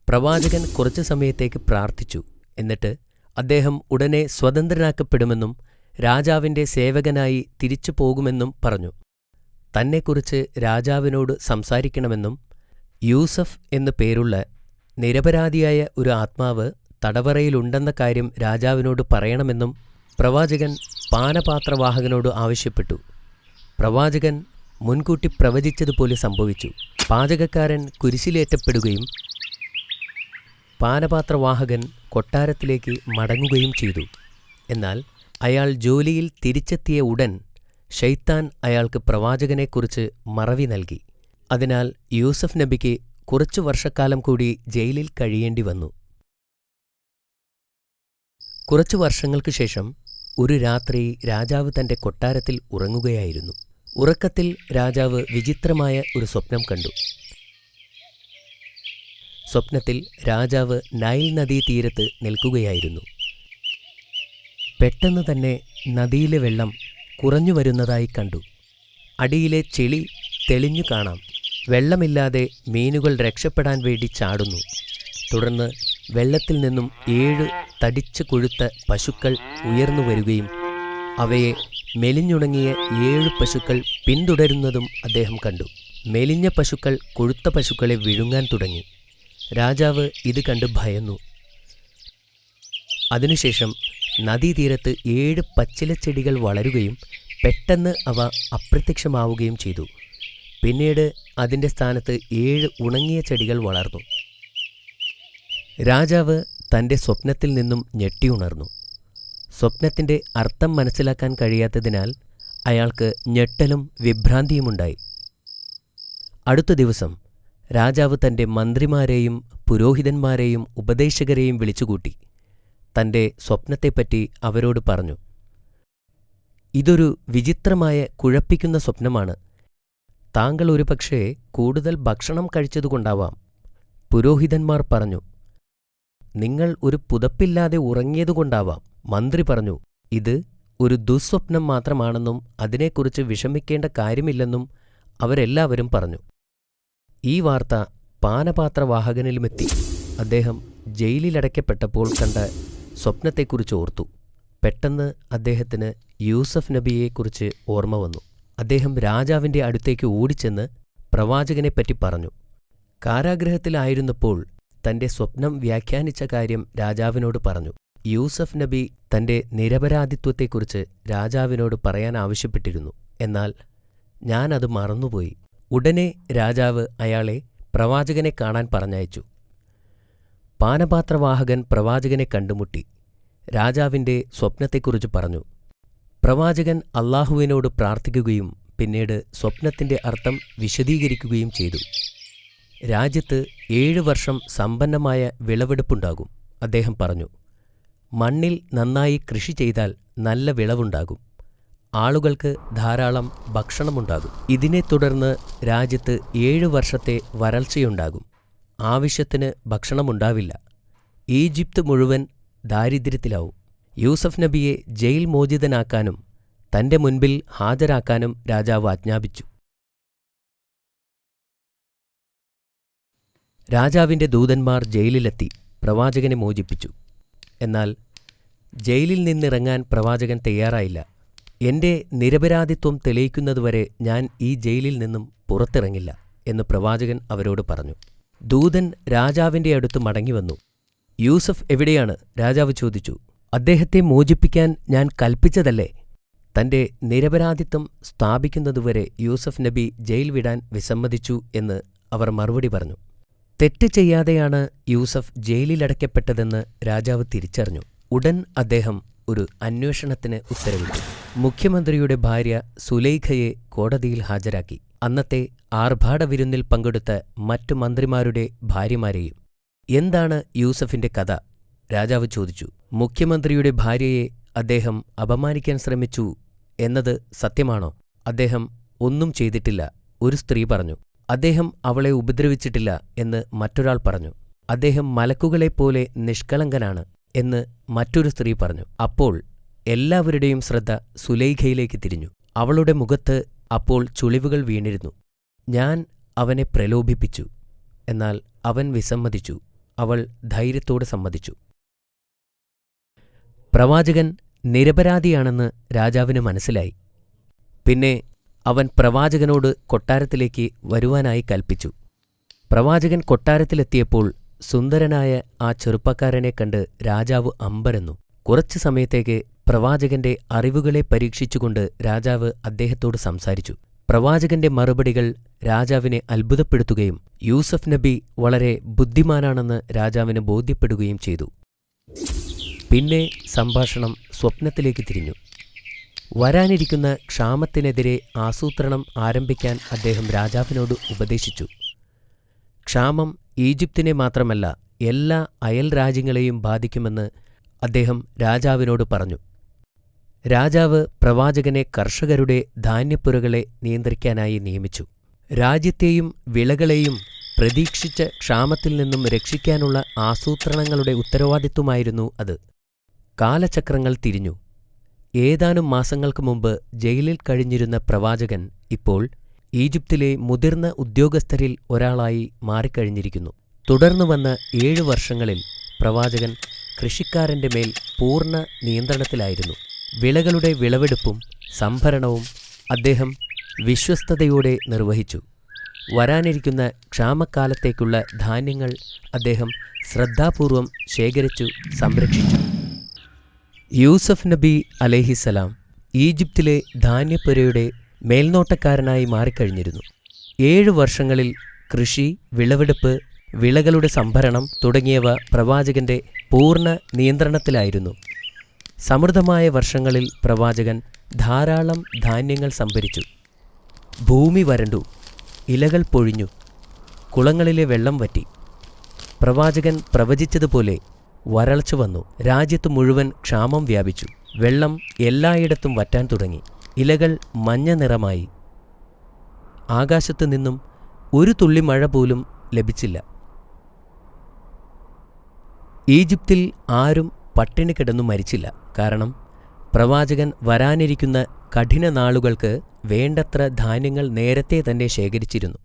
പ്രവാചകൻ കുറച്ചു സമയത്തേക്ക് പ്രാർത്ഥിച്ചു. എന്നിട്ട് അദ്ദേഹം ഉടനെ സ്വതന്ത്രനാക്കപ്പെടുമെന്നും രാജാവിന്റെ സേവകനായി തിരിച്ചു പോകുമെന്നും പറഞ്ഞു. തന്നെക്കുറിച്ച് രാജാവിനോട് സംസാരിക്കണമെന്നും യൂസഫ് എന്നു പേരുള്ള നിരപരാധിയായ ഒരു ആത്മാവ് തടവറയിലുണ്ടെന്ന കാര്യം രാജാവിനോട് പറയണമെന്നും പ്രവാചകൻ പാനപാത്രവാഹകനോട് ആവശ്യപ്പെട്ടു. പ്രവാചകൻ മുൻകൂട്ടി പ്രവചിച്ചതുപോലെ സംഭവിച്ചു. പാചകക്കാരൻ കുരിശിലേറ്റപ്പെടുകയും പാനപാത്രവാഹകൻ കൊട്ടാരത്തിലേക്ക് മടങ്ങുകയും ചെയ്തു. എന്നാൽ അയാൾ ജോലിയിൽ തിരിച്ചെത്തിയ ഉടൻ ശൈത്താൻ അയാൾക്ക് പ്രവാചകനെക്കുറിച്ച് മറവി നൽകി. അതിനാൽ യൂസഫ് നബിക്ക് കുറച്ചു വർഷക്കാലം കൂടി ജയിലിൽ കഴിയേണ്ടി വന്നു. കുറച്ചു വർഷങ്ങൾക്കു ശേഷം ഒരു രാത്രി രാജാവ് തന്റെ കൊട്ടാരത്തിൽ ഉറങ്ങുകയായിരുന്നു. ഉറക്കത്തിൽ രാജാവ് വിചിത്രമായ ഒരു സ്വപ്നം കണ്ടു. സ്വപ്നത്തിൽ രാജാവ് നൈൽ നദീതീരത്ത് നിൽക്കുകയായിരുന്നു. പെട്ടെന്ന് തന്നെ നദിയിലെ വെള്ളം കുറഞ്ഞു വരുന്നതായി കണ്ടു. അടിയിലെ ചെളി തെളിഞ്ഞു കാണാം. വെള്ളമില്ലാതെ മീനുകൾ രക്ഷപ്പെടാൻ വേണ്ടി ചാടുന്നു. തുടർന്ന് വെള്ളത്തിൽ നിന്നും 7 തടിച്ചു കൊഴുത്ത പശുക്കൾ ഉയർന്നു വരികയും അവയെ മെലിഞ്ഞുണങ്ങിയ 7 പശുക്കൾ പിന്തുടരുന്നതും അദ്ദേഹം കണ്ടു. മെലിഞ്ഞ പശുക്കൾ കൊഴുത്ത പശുക്കളെ വിഴുങ്ങാൻ തുടങ്ങി. രാജാവ് ഇത് കണ്ട് ഭയന്നു. അതിനുശേഷം നദീതീരത്ത് 7 പച്ചിലച്ചെടികൾ വളരുകയും പെട്ടെന്ന് അവ അപ്രത്യക്ഷമാവുകയും ചെയ്തു. പിന്നീട് അതിൻ്റെ സ്ഥാനത്ത് 7 ഉണങ്ങിയ ചെടികൾ വളർന്നു. രാജാവ് തൻ്റെ സ്വപ്നത്തിൽ നിന്നും ഞെട്ടിയുണർന്നു. സ്വപ്നത്തിൻ്റെ അർത്ഥം മനസ്സിലാക്കാൻ കഴിയാത്തതിനാൽ അയാൾക്ക് ഞെട്ടലും വിഭ്രാന്തിയുമുണ്ടായി. അടുത്ത ദിവസം രാജാവ് തൻ്റെ മന്ത്രിമാരെയും പുരോഹിതന്മാരെയും ഉപദേശകരെയും വിളിച്ചുകൂട്ടി തൻ്റെ സ്വപ്നത്തെപ്പറ്റി അവരോട് പറഞ്ഞു. ഇതൊരു വിചിത്രമായ കുഴപ്പിക്കുന്ന സ്വപ്നമാണ്. താങ്കൾ ഒരുപക്ഷേ കൂടുതൽ ഭക്ഷണം കഴിച്ചതുകൊണ്ടാവാം. പുരോഹിതന്മാർ പറഞ്ഞു, നിങ്ങൾ ഒരു പുതപ്പില്ലാതെ ഉറങ്ങിയതുകൊണ്ടാവാം. മന്ത്രി പറഞ്ഞു, ഇത് ഒരു ദുസ്വപ്നം മാത്രമാണെന്നും അതിനെക്കുറിച്ച് വിഷമിക്കേണ്ട കാര്യമില്ലെന്നും അവരെല്ലാവരും പറഞ്ഞു. ഈ വാർത്ത പാനപാത്രവാഹകനിലുമെത്തി. അദ്ദേഹം ജയിലിലടയ്ക്കപ്പെട്ടപ്പോൾ കണ്ട സ്വപ്നത്തെക്കുറിച്ച് ഓർത്തു. പെട്ടെന്ന് അദ്ദേഹത്തിന് യൂസഫ് നബിയെക്കുറിച്ച് ഓർമ്മ വന്നു. അദ്ദേഹം രാജാവിൻ്റെ അടുത്തേക്ക് ഓടിച്ചെന്ന് പ്രവാചകനെപ്പറ്റി പറഞ്ഞു. കാരാഗൃഹത്തിലായിരുന്നപ്പോൾ തൻ്റെ സ്വപ്നം വ്യാഖ്യാനിച്ച കാര്യം രാജാവിനോട് പറഞ്ഞു. യൂസഫ് നബി തൻ്റെ നിരപരാധിത്വത്തെക്കുറിച്ച് രാജാവിനോട് പറയാൻ ആവശ്യപ്പെട്ടിരുന്നു. എന്നാൽ ഞാനത് മറന്നുപോയി. ഉടനെ രാജാവ് അയാളെ പ്രവാചകനെ കാണാൻ പറഞ്ഞയച്ചു. പാനപാത്രവാഹകൻ പ്രവാചകനെ കണ്ടുമുട്ടി രാജാവിൻ്റെ സ്വപ്നത്തെക്കുറിച്ച് പറഞ്ഞു. പ്രവാചകൻ അല്ലാഹുവിനോട് പ്രാർത്ഥിക്കുകയും പിന്നീട് സ്വപ്നത്തിൻ്റെ അർത്ഥം വിശദീകരിക്കുകയും ചെയ്തു. രാജ്യത്ത് 7 വർഷം സമ്പന്നമായ വിളവെടുപ്പുണ്ടാകും. അദ്ദേഹം പറഞ്ഞു, മണ്ണിൽ നന്നായി കൃഷി ചെയ്താൽ നല്ല വിളവുണ്ടാകും. ആളുകൾക്ക് ധാരാളം ഭക്ഷണമുണ്ടാകും. ഇതിനെ തുടർന്ന് രാജ്യത്ത് 7 വർഷത്തെ വരൾച്ചയുണ്ടാകും. ആവശ്യത്തിന് ഭക്ഷണമുണ്ടാവില്ല. ഈജിപ്ത് മുഴുവൻ ദാരിദ്ര്യത്തിലാവും. യൂസഫ് നബിയെ ജയിൽ മോചിതനാക്കാനും തൻ്റെ മുൻപിൽ ഹാജരാക്കാനും രാജാവ് ആജ്ഞാപിച്ചു. രാജാവിൻ്റെ ദൂതന്മാർ ജയിലിലെത്തി പ്രവാചകനെ മോചിപ്പിച്ചു. എന്നാൽ ജയിലിൽ നിന്നിറങ്ങാൻ പ്രവാചകൻ തയ്യാറായില്ല. എൻ്റെ നിരപരാധിത്വം തെളിയിക്കുന്നതുവരെ ഞാൻ ഈ ജയിലിൽ നിന്നും പുറത്തിറങ്ങില്ല എന്ന് പ്രവാചകൻ അവരോട് പറഞ്ഞു. ദൂതൻ രാജാവിൻ്റെ അടുത്ത് മടങ്ങിവന്നു. യൂസഫ് എവിടെയാണ്? രാജാവ് ചോദിച്ചു. അദ്ദേഹത്തെ മോചിപ്പിക്കാൻ ഞാൻ കൽപ്പിച്ചതല്ലേ? തൻ്റെ നിരപരാധിത്വം സ്ഥാപിക്കുന്നതുവരെ യൂസഫ് നബി ജയിൽ വിടാൻ വിസമ്മതിച്ചു എന്ന് അവർ മറുപടി പറഞ്ഞു. തെറ്റ് ചെയ്യാതെയാണ് യൂസഫ് ജയിലിലടയ്ക്കപ്പെട്ടതെന്ന് രാജാവ് തിരിച്ചറിഞ്ഞു. ഉടൻ അദ്ദേഹം ഒരു അന്വേഷണത്തിന് ഉത്തരവിട്ടു. മുഖ്യമന്ത്രിയുടെ ഭാര്യ സുലൈഖയെ കോടതിയിൽ ഹാജരാക്കി. അന്നത്തെ ആർഭാട വിരുന്നിൽ പങ്കെടുത്ത മറ്റു മന്ത്രിമാരുടെ ഭാര്യമാരെയും. എന്താണ് യൂസഫിന്റെ കഥ? രാജാവ് ചോദിച്ചു. മുഖ്യമന്ത്രിയുടെ ഭാര്യയെ അദ്ദേഹം അപമാനിക്കാൻ ശ്രമിച്ചു എന്നത് സത്യമാണോ? അദ്ദേഹം ഒന്നും ചെയ്തിട്ടില്ല, ഒരു സ്ത്രീ പറഞ്ഞു. അദ്ദേഹം അവളെ ഉപദ്രവിച്ചിട്ടില്ല എന്ന് മറ്റൊരാൾ പറഞ്ഞു. അദ്ദേഹം മലക്കുകളെപ്പോലെ നിഷ്കളങ്കനാണ് എന്ന് മറ്റൊരു സ്ത്രീ പറഞ്ഞു. അപ്പോൾ എല്ലാവരുടെയും ശ്രദ്ധ സുലൈഖയിലേക്ക് തിരിഞ്ഞു. അവളുടെ മുഖത്ത് അപ്പോൾ ചുളിവുകൾ വീണിരുന്നു. ഞാൻ അവനെ പ്രലോഭിപ്പിച്ചു, എന്നാൽ അവൻ വിസമ്മതിച്ചു. അവൾ ധൈര്യത്തോടെ സമ്മതിച്ചു. പ്രവാചകൻ നിരപരാധിയാണെന്ന് രാജാവിന് മനസ്സിലായി. പിന്നെ അവൻ പ്രവാചകനോട് കൊട്ടാരത്തിലേക്ക് വരുവാനായി കൽപ്പിച്ചു. പ്രവാചകൻ കൊട്ടാരത്തിലെത്തിയപ്പോൾ സുന്ദരനായ ആ ചെറുപ്പക്കാരനെ കണ്ട് രാജാവ് അമ്പരന്നു. കുറച്ചു സമയത്തേക്ക് പ്രവാചകന്റെ അറിവുകളെ പരീക്ഷിച്ചുകൊണ്ട് രാജാവ് അദ്ദേഹത്തോട് സംസാരിച്ചു. പ്രവാചകന്റെ മറുപടികൾ രാജാവിനെ അത്ഭുതപ്പെടുത്തുകയും യൂസഫ് നബി വളരെ ബുദ്ധിമാനാണെന്ന് രാജാവിന് ബോധ്യപ്പെടുകയും ചെയ്തു. പിന്നെ സംഭാഷണം സ്വപ്നത്തിലേക്ക് തിരിഞ്ഞു. വരാനിരിക്കുന്ന ക്ഷാമത്തിനെതിരെ ആസൂത്രണം ആരംഭിക്കാൻ അദ്ദേഹം രാജാവിനോട് ഉപദേശിച്ചു. ക്ഷാമം ഈജിപ്തിനെ മാത്രമല്ല എല്ലാ അയൽ രാജ്യങ്ങളെയും ബാധിക്കുമെന്ന് അദ്ദേഹം രാജാവിനോട് പറഞ്ഞു. രാജാവ് പ്രവാചകനെ കർഷകരുടെ ധാന്യപ്പുരകളെ നിയന്ത്രിക്കാനായി നിയമിച്ചു. രാജ്യത്തെയും വിളകളെയും പ്രതീക്ഷിച്ച ക്ഷാമത്തിൽ നിന്നും രക്ഷിക്കാനുള്ള ആസൂത്രണങ്ങളുടെ ഉത്തരവാദിത്വമായിരുന്നു അത്. കാലചക്രങ്ങൾ തിരിഞ്ഞു. ഏതാനും മാസങ്ങൾക്ക് മുമ്പ് ജയിലിൽ കഴിഞ്ഞിരുന്ന പ്രവാചകൻ ഇപ്പോൾ ഈജിപ്തിലെ മുതിർന്ന ഉദ്യോഗസ്ഥരിൽ ഒരാളായി മാറിക്കഴിഞ്ഞിരിക്കുന്നു. തുടർന്നു വന്ന 7 വർഷങ്ങളിൽ പ്രവാചകൻ കൃഷിക്കാരന്റെ മേൽ പൂർണ്ണ നിയന്ത്രണത്തിലായിരുന്നു. വിളകളുടെ വിളവെടുപ്പും സംഭരണവും അദ്ദേഹം വിശ്വസ്തയോടെ നിർവഹിച്ചു. വരാനിരിക്കുന്ന ക്ഷാമക്കാലത്തേക്കുള്ള ധാന്യങ്ങൾ അദ്ദേഹം ശ്രദ്ധാപൂർവം ശേഖരിച്ചു സംരക്ഷിച്ചു. യൂസഫ് നബി അലൈഹിസലാം ഈജിപ്തിലെ ധാന്യപ്പുരയുടെ മേൽനോട്ടക്കാരനായി മാറിക്കഴിഞ്ഞിരുന്നു. 7 വർഷങ്ങളിൽ കൃഷി, വിളവെടുപ്പ്, വിളകളുടെ സംഭരണം തുടങ്ങിയവ പ്രവാചകന്റെ പൂർണ്ണ നിയന്ത്രണത്തിലായിരുന്നു. സമൃദ്ധമായ വർഷങ്ങളിൽ പ്രവാചകൻ ധാരാളം ധാന്യങ്ങൾ സംഭരിച്ചു. ഭൂമി വരണ്ടു, ഇലകൾ പൊഴിഞ്ഞു, കുളങ്ങളിലെ വെള്ളം വറ്റി. പ്രവാചകൻ പ്രവചിച്ചതുപോലെ വരൾച്ച വന്നു. രാജ്യത്തു മുഴുവൻ ക്ഷാമം വ്യാപിച്ചു. വെള്ളം എല്ലായിടത്തും വറ്റാൻ തുടങ്ങി. ഇലകൾ മഞ്ഞ നിറമായി. ആകാശത്തു നിന്നും ഒരു തുള്ളി മഴ പോലും ലഭിച്ചില്ല. ഈജിപ്തിൽ ആരും പട്ടിണി കിടന്നു മരിച്ചില്ല. കാരണം പ്രവാചകൻ വരാനിരിക്കുന്ന കഠിന നാളുകൾക്ക് വേണ്ടത്ര ധാന്യങ്ങൾ നേരത്തെ തന്നെ ശേഖരിച്ചിരുന്നു.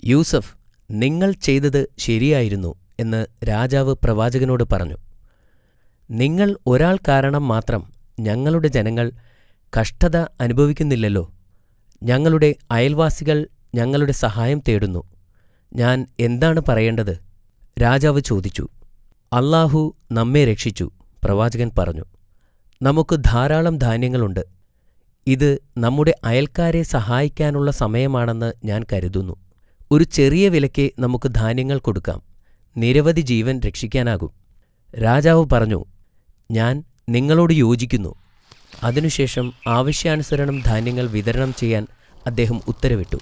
യൂസഫ് നിങ്ങൾ ചെയ്തത് ശരിയായിരുന്നു എന്ന് രാജാവ് പ്രവാചകനോട് പറഞ്ഞു. നിങ്ങൾ ഒരാൾ കാരണം മാത്രം ഞങ്ങളുടെ ജനങ്ങൾ കഷ്ടത അനുഭവിക്കുന്നില്ലല്ലോ. ഞങ്ങളുടെ അയൽവാസികൾ ഞങ്ങളുടെ സഹായം തേടുന്നു. ഞാൻ എന്താണ് പറയേണ്ടത്? രാജാവ് ചോദിച്ചു. അല്ലാഹു നമ്മെ രക്ഷിച്ചു, പ്രവാചകൻ പറഞ്ഞു. നമുക്ക് ധാരാളം ധാന്യങ്ങളുണ്ട്. ഇത് നമ്മുടെ അയൽക്കാരെ സഹായിക്കാനുള്ള സമയമാണെന്ന് ഞാൻ കരുതുന്നു. ഒരു ചെറിയ വിലയ്ക്ക് നമുക്ക് ധാന്യങ്ങൾ കൊടുക്കാം. നിരവധി ജീവൻ രക്ഷിക്കാനാകും. രാജാവ് പറഞ്ഞു, ഞാൻ നിങ്ങളോട് യോജിക്കുന്നു. അതിനുശേഷം ആവശ്യാനുസരണം ധാന്യങ്ങൾ വിതരണം ചെയ്യാൻ അദ്ദേഹം ഉത്തരവിട്ടു.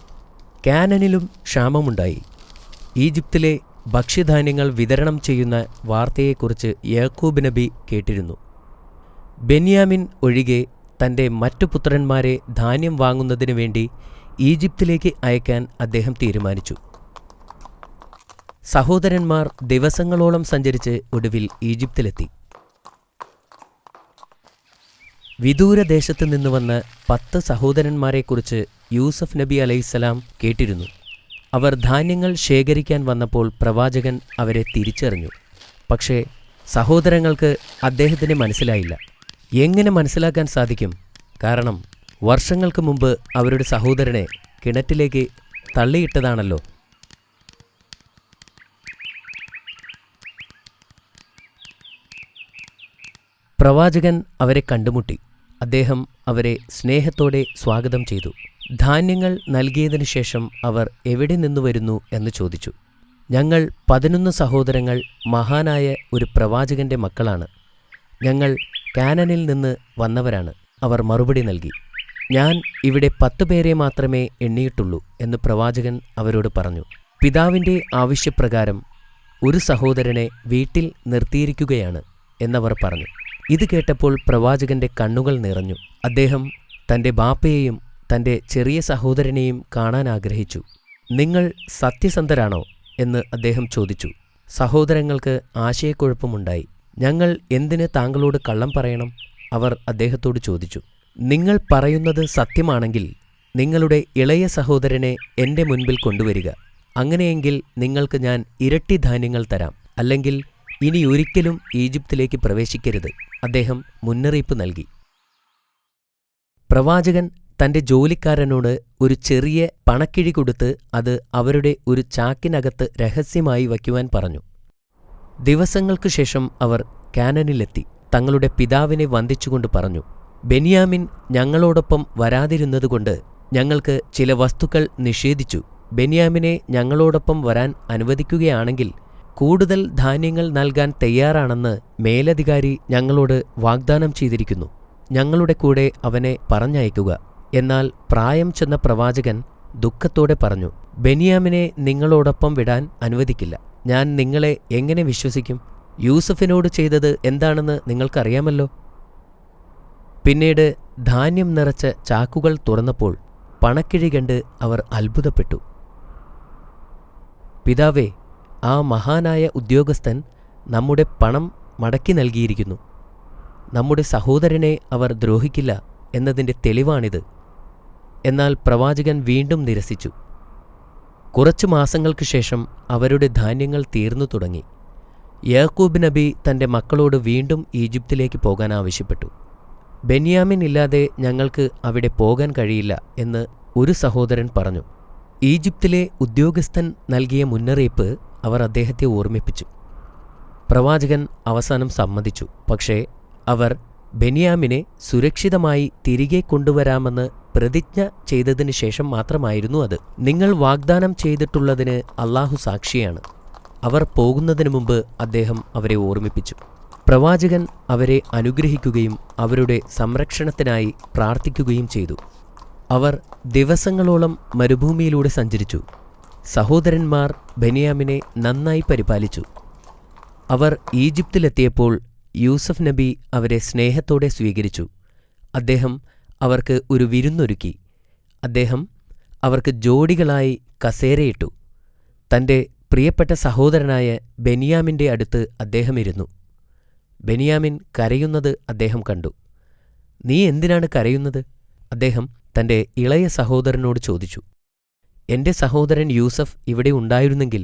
കാനനിലും ക്ഷാമമുണ്ടായി. ഈജിപ്തിലെ ഭക്ഷ്യധാന്യങ്ങൾ വിതരണം ചെയ്യുന്ന വാർത്തയെക്കുറിച്ച് യാക്കൂബ് നബി കേട്ടിരുന്നു. ബെന്യാമിൻ ഒഴികെ തൻ്റെ മറ്റു പുത്രന്മാരെ ധാന്യം വാങ്ങുന്നതിനു വേണ്ടി ഈജിപ്തിലേക്ക് അയക്കാൻ അദ്ദേഹം തീരുമാനിച്ചു. സഹോദരന്മാർ ദിവസങ്ങളോളം സഞ്ചരിച്ച് ഒടുവിൽ ഈജിപ്തിലെത്തി. വിദൂരദേശത്തു നിന്ന് വന്ന 10 സഹോദരന്മാരെക്കുറിച്ച് യൂസഫ് നബി അലൈഹിസ്സലാം കേട്ടിരുന്നു. അവർ ധാന്യങ്ങൾ ശേഖരിക്കാൻ വന്നപ്പോൾ പ്രവാചകൻ അവരെ തിരിച്ചറിഞ്ഞു. പക്ഷേ സഹോദരങ്ങൾക്ക് അദ്ദേഹത്തിന് മനസ്സിലായില്ല. എങ്ങനെ മനസ്സിലാക്കാൻ സാധിക്കും? കാരണം വർഷങ്ങൾക്ക് മുമ്പ് അവരുടെ സഹോദരനെ കിണറ്റിലേക്ക് തള്ളിയിട്ടതാണല്ലോ. പ്രവാചകൻ അവരെ കണ്ടുമുട്ടി. അദ്ദേഹം അവരെ സ്നേഹത്തോടെ സ്വാഗതം ചെയ്തു. ധാന്യങ്ങൾ നൽകിയതിനു ശേഷം അവർ എവിടെ നിന്നു വരുന്നു എന്ന് ചോദിച്ചു. ഞങ്ങൾ 11 സഹോദരങ്ങൾ മഹാനായ ഒരു പ്രവാചകന്റെ മക്കളാണ്. ഞങ്ങൾ കാനനിൽ നിന്ന് വന്നവരാണ്, അവർ മറുപടി നൽകി. ഞാൻ ഇവിടെ 10 പേരെ മാത്രമേ എണ്ണിയിട്ടുള്ളൂ എന്ന് പ്രവാചകൻ അവരോട് പറഞ്ഞു. പിതാവിൻ്റെ ആവശ്യപ്രകാരം ഒരു സഹോദരനെ വീട്ടിൽ നിർത്തിയിരിക്കുകയാണ് എന്നവർ പറഞ്ഞു. ഇത് കേട്ടപ്പോൾ പ്രവാചകന്റെ കണ്ണുകൾ നിറഞ്ഞു. അദ്ദേഹം തൻ്റെ ബാപ്പയെയും തൻ്റെ ചെറിയ സഹോദരനെയും കാണാൻ ആഗ്രഹിച്ചു. നിങ്ങൾ സത്യസന്ധരാണോ എന്ന് അദ്ദേഹം ചോദിച്ചു. സഹോദരങ്ങൾക്ക് ആശയക്കുഴപ്പമുണ്ടായി. ഞങ്ങൾ എന്തിന് താങ്കളോട് കള്ളം പറയണം? അവർ അദ്ദേഹത്തോട് ചോദിച്ചു. നിങ്ങൾ പറയുന്നത് സത്യമാണെങ്കിൽ നിങ്ങളുടെ ഇളയ സഹോദരനെ എൻ്റെ മുൻപിൽ കൊണ്ടുവരിക. അങ്ങനെയെങ്കിൽ നിങ്ങൾക്ക് ഞാൻ ഇരട്ടി ധാന്യങ്ങൾ തരാം. അല്ലെങ്കിൽ ഇനി ഒരിക്കലും ഈജിപ്തിലേക്ക് പ്രവേശിക്കരുത്. അദ്ദേഹം മുന്നറിയിപ്പ് നൽകി. പ്രവാചകൻ തൻ്റെ ജോലിക്കാരനോട് ഒരു ചെറിയ പണക്കിഴി കൊടുത്ത് അത് അവരുടെ ഒരു ചാക്കിനകത്ത് രഹസ്യമായി വയ്ക്കുവാൻ പറഞ്ഞു. ദിവസങ്ങൾക്കു ശേഷം അവർ കാനനിലെത്തി. തങ്ങളുടെ പിതാവിനെ വന്ദിച്ചുകൊണ്ട് പറഞ്ഞു, ബെന്യാമിൻ ഞങ്ങളോടൊപ്പം വരാതിരുന്നതുകൊണ്ട് ഞങ്ങൾക്ക് ചില വസ്തുക്കൾ നിഷേധിച്ചു. ബെന്യാമിനെ ഞങ്ങളോടൊപ്പം വരാൻ അനുവദിക്കുകയാണെങ്കിൽ കൂടുതൽ ധാന്യങ്ങൾ നൽകാൻ തയ്യാറാണെന്ന് മേലധികാരി ഞങ്ങളോട് വാഗ്ദാനം ചെയ്തിരിക്കുന്നു. ഞങ്ങളുടെ കൂടെ അവനെ പറഞ്ഞയക്കുക. എന്നാൽ പ്രായം ചെന്ന പ്രവാചകൻ ദുഃഖത്തോടെ പറഞ്ഞു, ബെന്യാമിനെ നിങ്ങളോടൊപ്പം വിടാൻ അനുവദിക്കില്ല. ഞാൻ നിങ്ങളെ എങ്ങനെ വിശ്വസിക്കും? യൂസഫിനോട് ചെയ്തത് എന്താണെന്ന് നിങ്ങൾക്കറിയാമല്ലോ. പിന്നീട് ധാന്യം നിറച്ച ചാക്കുകൾ തുറന്നപ്പോൾ പണക്കിഴി കണ്ട് അവർ അത്ഭുതപ്പെട്ടു. പിതാവേ, ആ മഹാനായ ഉദ്യോഗസ്ഥൻ നമ്മുടെ പണം മടക്കി നൽകിയിരിക്കുന്നു. നമ്മുടെ സഹോദരനെ അവർ ദ്രോഹിക്കില്ല എന്നതിൻ്റെ തെളിവാണിത്. എന്നാൽ പ്രവാചകൻ വീണ്ടും നിരസിച്ചു. കുറച്ചു മാസങ്ങൾക്ക് ശേഷം അവരുടെ ധാന്യങ്ങൾ തീർന്നു തുടങ്ങി. യാക്കൂബ് നബി തൻ്റെ മക്കളോട് വീണ്ടും ഈജിപ്തിലേക്ക് പോകാൻ ആവശ്യപ്പെട്ടു. ബെന്യാമിൻ ഇല്ലാതെ ഞങ്ങൾക്ക് അവിടെ പോകാൻ കഴിയില്ല എന്ന് ഒരു സഹോദരൻ പറഞ്ഞു. ഈജിപ്തിലെ ഉദ്യോഗസ്ഥൻ നൽകിയ മുന്നറിയിപ്പ് അവർ അദ്ദേഹത്തെ ഓർമ്മിപ്പിച്ചു. പ്രവാചകൻ അവസാനം സമ്മതിച്ചു. പക്ഷേ അവർ ബെന്യാമിനെ സുരക്ഷിതമായി തിരികെ കൊണ്ടുവരാമെന്ന് പ്രതിജ്ഞ ചെയ്തതിനു ശേഷം മാത്രമായിരുന്നു അത്. നിങ്ങൾ വാഗ്ദാനം ചെയ്തിട്ടുള്ളതിന് അല്ലാഹു സാക്ഷിയാണ്. അവർ പോകുന്നതിനു മുമ്പ് അദ്ദേഹം അവരെ ഓർമ്മിപ്പിച്ചു. പ്രവാചകൻ അവരെ അനുഗ്രഹിക്കുകയും അവരുടെ സംരക്ഷണത്തിനായി പ്രാർത്ഥിക്കുകയും ചെയ്തു. അവർ ദിവസങ്ങളോളം മരുഭൂമിയിലൂടെ സഞ്ചരിച്ചു. സഹോദരന്മാർ ബെന്യാമിനെ നന്നായി പരിപാലിച്ചു. അവർ ഈജിപ്തിലെത്തിയപ്പോൾ യൂസഫ് നബി അവരെ സ്നേഹത്തോടെ സ്വീകരിച്ചു. അദ്ദേഹം അവർക്ക് ഒരു വിരുന്നൊരുക്കി. അദ്ദേഹം അവർക്ക് ജോഡികളായി കസേരയിട്ടു. തൻ്റെ പ്രിയപ്പെട്ട സഹോദരനായ ബെന്യാമിൻ്റെ അടുത്ത് അദ്ദേഹം ഇരുന്നു. ബെന്യാമിൻ കരയുന്നത് അദ്ദേഹം കണ്ടു. നീ എന്തിനാണ് കരയുന്നത്? അദ്ദേഹം തൻ്റെ ഇളയ സഹോദരനോട് ചോദിച്ചു. എൻ്റെ സഹോദരൻ യൂസഫ് ഇവിടെ ഉണ്ടായിരുന്നെങ്കിൽ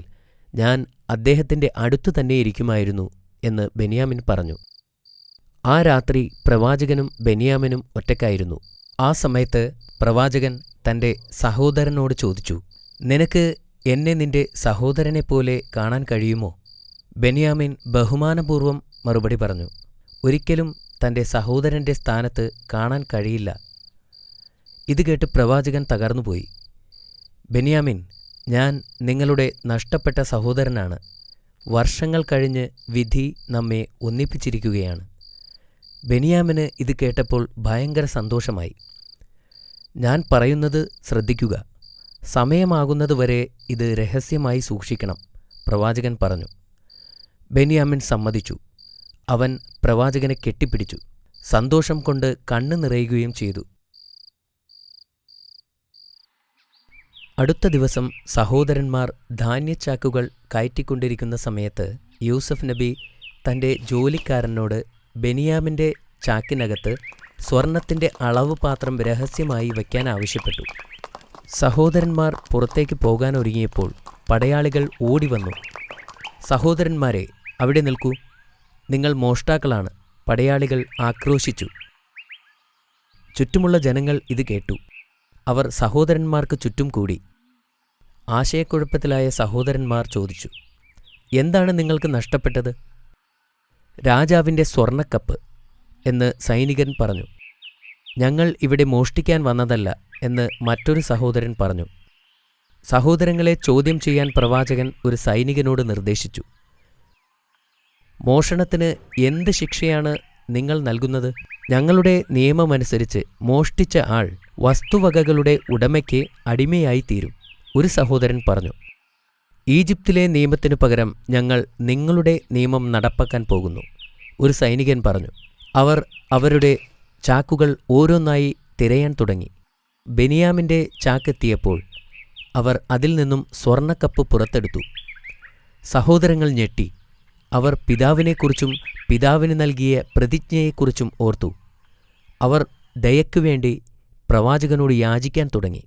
ഞാൻ അദ്ദേഹത്തിൻ്റെ അടുത്തു തന്നെ ഇരിക്കുമായിരുന്നു എന്ന് ബെന്യാമിൻ പറഞ്ഞു. ആ രാത്രി പ്രവാചകനും ബെന്യാമിനും ഒറ്റയ്ക്കായിരുന്നു. ആ സമയത്ത് പ്രവാചകൻ തൻ്റെ സഹോദരനോട് ചോദിച്ചു, നിനക്ക് എന്നെ നിന്റെ സഹോദരനെപ്പോലെ കാണാൻ കഴിയുമോ? ബെന്യാമിൻ ബഹുമാനപൂർവ്വം മറുപടി പറഞ്ഞു, ഒരിക്കലും തൻ്റെ സഹോദരൻ്റെ സ്ഥാനത്ത് കാണാൻ കഴിയില്ല. ഇത് കേട്ട് പ്രവാചകൻ തകർന്നുപോയി. ബെന്യാമിൻ, ഞാൻ നിങ്ങളുടെ നഷ്ടപ്പെട്ട സഹോദരനാണ്. വർഷങ്ങൾ കഴിഞ്ഞ് വിധി നമ്മെ ഒന്നിപ്പിച്ചിരിക്കുകയാണ്. ബെന്യാമിന് ഇത് കേട്ടപ്പോൾ ഭയങ്കര സന്തോഷമായി. ഞാൻ പറയുന്നത് ശ്രദ്ധിക്കുക, സമയമാകുന്നതുവരെ ഇത് രഹസ്യമായി സൂക്ഷിക്കണം, പ്രവാചകൻ പറഞ്ഞു. ബെന്യാമിൻ സമ്മതിച്ചു. അവൻ പ്രവാചകനെ കെട്ടിപ്പിടിച്ചു. സന്തോഷം കൊണ്ട് കണ്ണു നിറയുകയും ചെയ്തു. അടുത്ത ദിവസം സഹോദരന്മാർ ധാന്യച്ചാക്കുകൾ കയറ്റിക്കൊണ്ടിരിക്കുന്ന സമയത്ത് യൂസഫ് നബി തൻ്റെ ജോലിക്കാരനോട് ബെന്യാമിൻ്റെ ചാക്കിനകത്ത് സ്വർണത്തിൻ്റെ അളവ് പാത്രം രഹസ്യമായി വയ്ക്കാൻ ആവശ്യപ്പെട്ടു. സഹോദരന്മാർ പുറത്തേക്ക് പോകാനൊരുങ്ങിയപ്പോൾ പടയാളികൾ ഓടിവന്നു. സഹോദരന്മാരെ, അവിടെ നിൽക്കൂ, നിങ്ങൾ മോഷ്ടാക്കളാണ്, പടയാളികൾ ആക്രോശിച്ചു. ചുറ്റുമുള്ള ജനങ്ങൾ ഇത് കേട്ടു. അവർ സഹോദരന്മാർക്ക് ചുറ്റും കൂടി. ആശയക്കുഴപ്പത്തിലായ സഹോദരന്മാർ ചോദിച്ചു, എന്താണ് നിങ്ങൾക്ക് നഷ്ടപ്പെട്ടത്? രാജാവിൻ്റെ സ്വർണ്ണക്കപ്പ് എന്ന് സൈനികൻ പറഞ്ഞു. ഞങ്ങൾ ഇവിടെ മോഷ്ടിക്കാൻ വന്നതല്ല എന്ന് മറ്റൊരു സഹോദരൻ പറഞ്ഞു. സഹോദരങ്ങളെ ചോദ്യം ചെയ്യാൻ പ്രവാചകൻ ഒരു സൈനികനോട് നിർദ്ദേശിച്ചു. മോഷണത്തിന് എന്ത് ശിക്ഷയാണ് നിങ്ങൾ നൽകുന്നത്? ഞങ്ങളുടെ നിയമമനുസരിച്ച് മോഷ്ടിച്ച ആൾ വസ്തുവകകളുടെ ഉടമയ്ക്ക് അടിമയായി തീരും, ഒരു സഹോദരൻ പറഞ്ഞു. ഈജിപ്തിലെ നിയമത്തിനു പകരം ഞങ്ങൾ നിങ്ങളുടെ നിയമം നടപ്പാക്കാൻ പോകുന്നു, ഒരു സൈനികൻ പറഞ്ഞു. അവർ അവരുടെ ചാക്കുകൾ ഓരോന്നായി തിരയാൻ തുടങ്ങി. ബെന്യാമിൻ്റെ ചാക്കെത്തിയപ്പോൾ അവർ അതിൽ നിന്നും സ്വർണ്ണക്കപ്പ് പുറത്തെടുത്തു. സഹോദരങ്ങൾ ഞെട്ടി. അവർ പിതാവിനെക്കുറിച്ചും പിതാവിന് നൽകിയ പ്രതിജ്ഞയെക്കുറിച്ചും ഓർത്തു. അവർ ദയയ്ക്കുവേണ്ടി പ്രവാചകനോട് യാചിക്കാൻ തുടങ്ങി.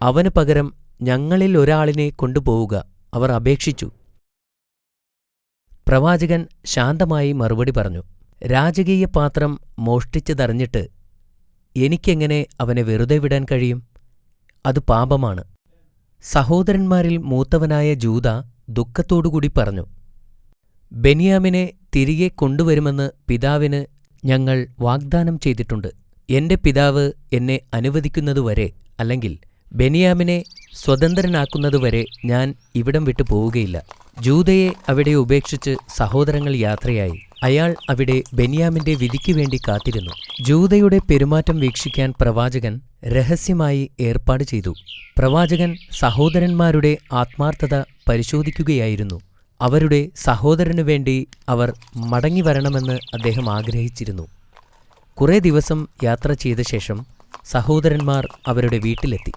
അവന് പകരം ഞങ്ങളിൽ ഒരാളിനെ കൊണ്ടുപോവുക, അവർ അപേക്ഷിച്ചു. പ്രവാചകൻ ശാന്തമായി മറുപടി പറഞ്ഞു, രാജകീയ പാത്രം മോഷ്ടിച്ചതറിഞ്ഞിട്ട് എനിക്കെങ്ങനെ അവനെ വെറുതെ വിടാൻ കഴിയും? അത് പാപമാണ്. സഹോദരന്മാരിൽ മൂത്തവനായ ജൂദ ദുഃഖത്തോടുകൂടി പറഞ്ഞു, ബെന്യാമിനെ തിരികെ കൊണ്ടുവരുമെന്ന് പിതാവിന് ഞങ്ങൾ വാഗ്ദാനം ചെയ്തിട്ടുണ്ട്. എന്റെ പിതാവ് എന്നെ അനുവദിക്കുന്നതുവരെ, അല്ലെങ്കിൽ ബെന്യാമിനെ സ്വതന്ത്രനാക്കുന്നതുവരെ ഞാൻ ഇവിടം വിട്ടു പോവുകയില്ല. ജൂദയെ അവിടെ ഉപേക്ഷിച്ച് സഹോദരങ്ങൾ യാത്രയായി. അയാൾ അവിടെ ബെന്യാമിന്റെ വിധിക്കു വേണ്ടി കാത്തിരുന്നു. ജൂദയുടെ പെരുമാറ്റം വീക്ഷിക്കാൻ പ്രവാചകൻ രഹസ്യമായി ഏർപ്പാട് ചെയ്തു. പ്രവാചകൻ സഹോദരന്മാരുടെ ആത്മാർത്ഥത പരിശോധിക്കുകയായിരുന്നു. അവരുടെ സഹോദരനു വേണ്ടി അവർ മടങ്ങിവരണമെന്ന് അദ്ദേഹം ആഗ്രഹിച്ചിരുന്നു. കുറേ ദിവസം യാത്ര ചെയ്ത ശേഷം സഹോദരന്മാർ അവരുടെ വീട്ടിലെത്തി.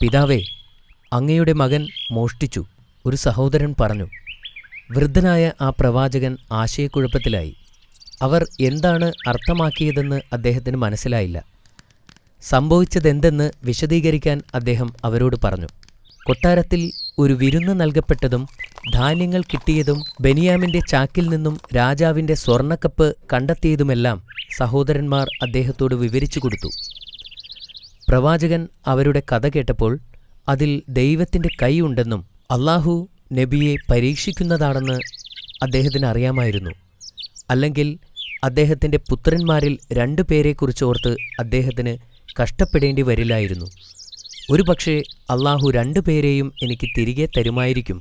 പിതാവേ, അങ്ങയുടെ മകൻ മോഷ്ടിച്ചു, ഒരു സഹോദരൻ പറഞ്ഞു. വൃദ്ധനായ ആ പ്രവാചകൻ ആശയക്കുഴപ്പത്തിലായി. അവർ എന്താണ് അർത്ഥമാക്കിയതെന്ന് അദ്ദേഹത്തിന് മനസ്സിലായില്ല. സംഭവിച്ചതെന്തെന്ന് വിശദീകരിക്കാൻ അദ്ദേഹം അവരോട് പറഞ്ഞു. കൊട്ടാരത്തിൽ ഒരു വിരുന്ന് നൽകപ്പെട്ടതും ധാന്യങ്ങൾ കിട്ടിയതും ബെന്യാമിൻ്റെ ചാക്കിൽ നിന്നും രാജാവിൻ്റെ സ്വർണ്ണക്കപ്പ് കണ്ടെത്തിയതുമെല്ലാം സഹോദരന്മാർ അദ്ദേഹത്തോട് വിവരിച്ചു കൊടുത്തു. പ്രവാചകൻ അവരുടെ കഥ കേട്ടപ്പോൾ അതിൽ ദൈവത്തിൻ്റെ കൈ ഉണ്ടെന്നും അല്ലാഹു നബിയെ പരീക്ഷിക്കുന്നതാണെന്ന് അദ്ദേഹത്തിന് അറിയാമായിരുന്നു. അല്ലെങ്കിൽ അദ്ദേഹത്തിൻ്റെ പുത്രന്മാരിൽ 2 പേരെക്കുറിച്ചോർത്ത് അദ്ദേഹത്തിന് കഷ്ടപ്പെടേണ്ടി വരില്ലായിരുന്നു. ഒരുപക്ഷെ അല്ലാഹു 2 പേരെയും എനിക്ക് തിരികെ തരുമായിരിക്കും.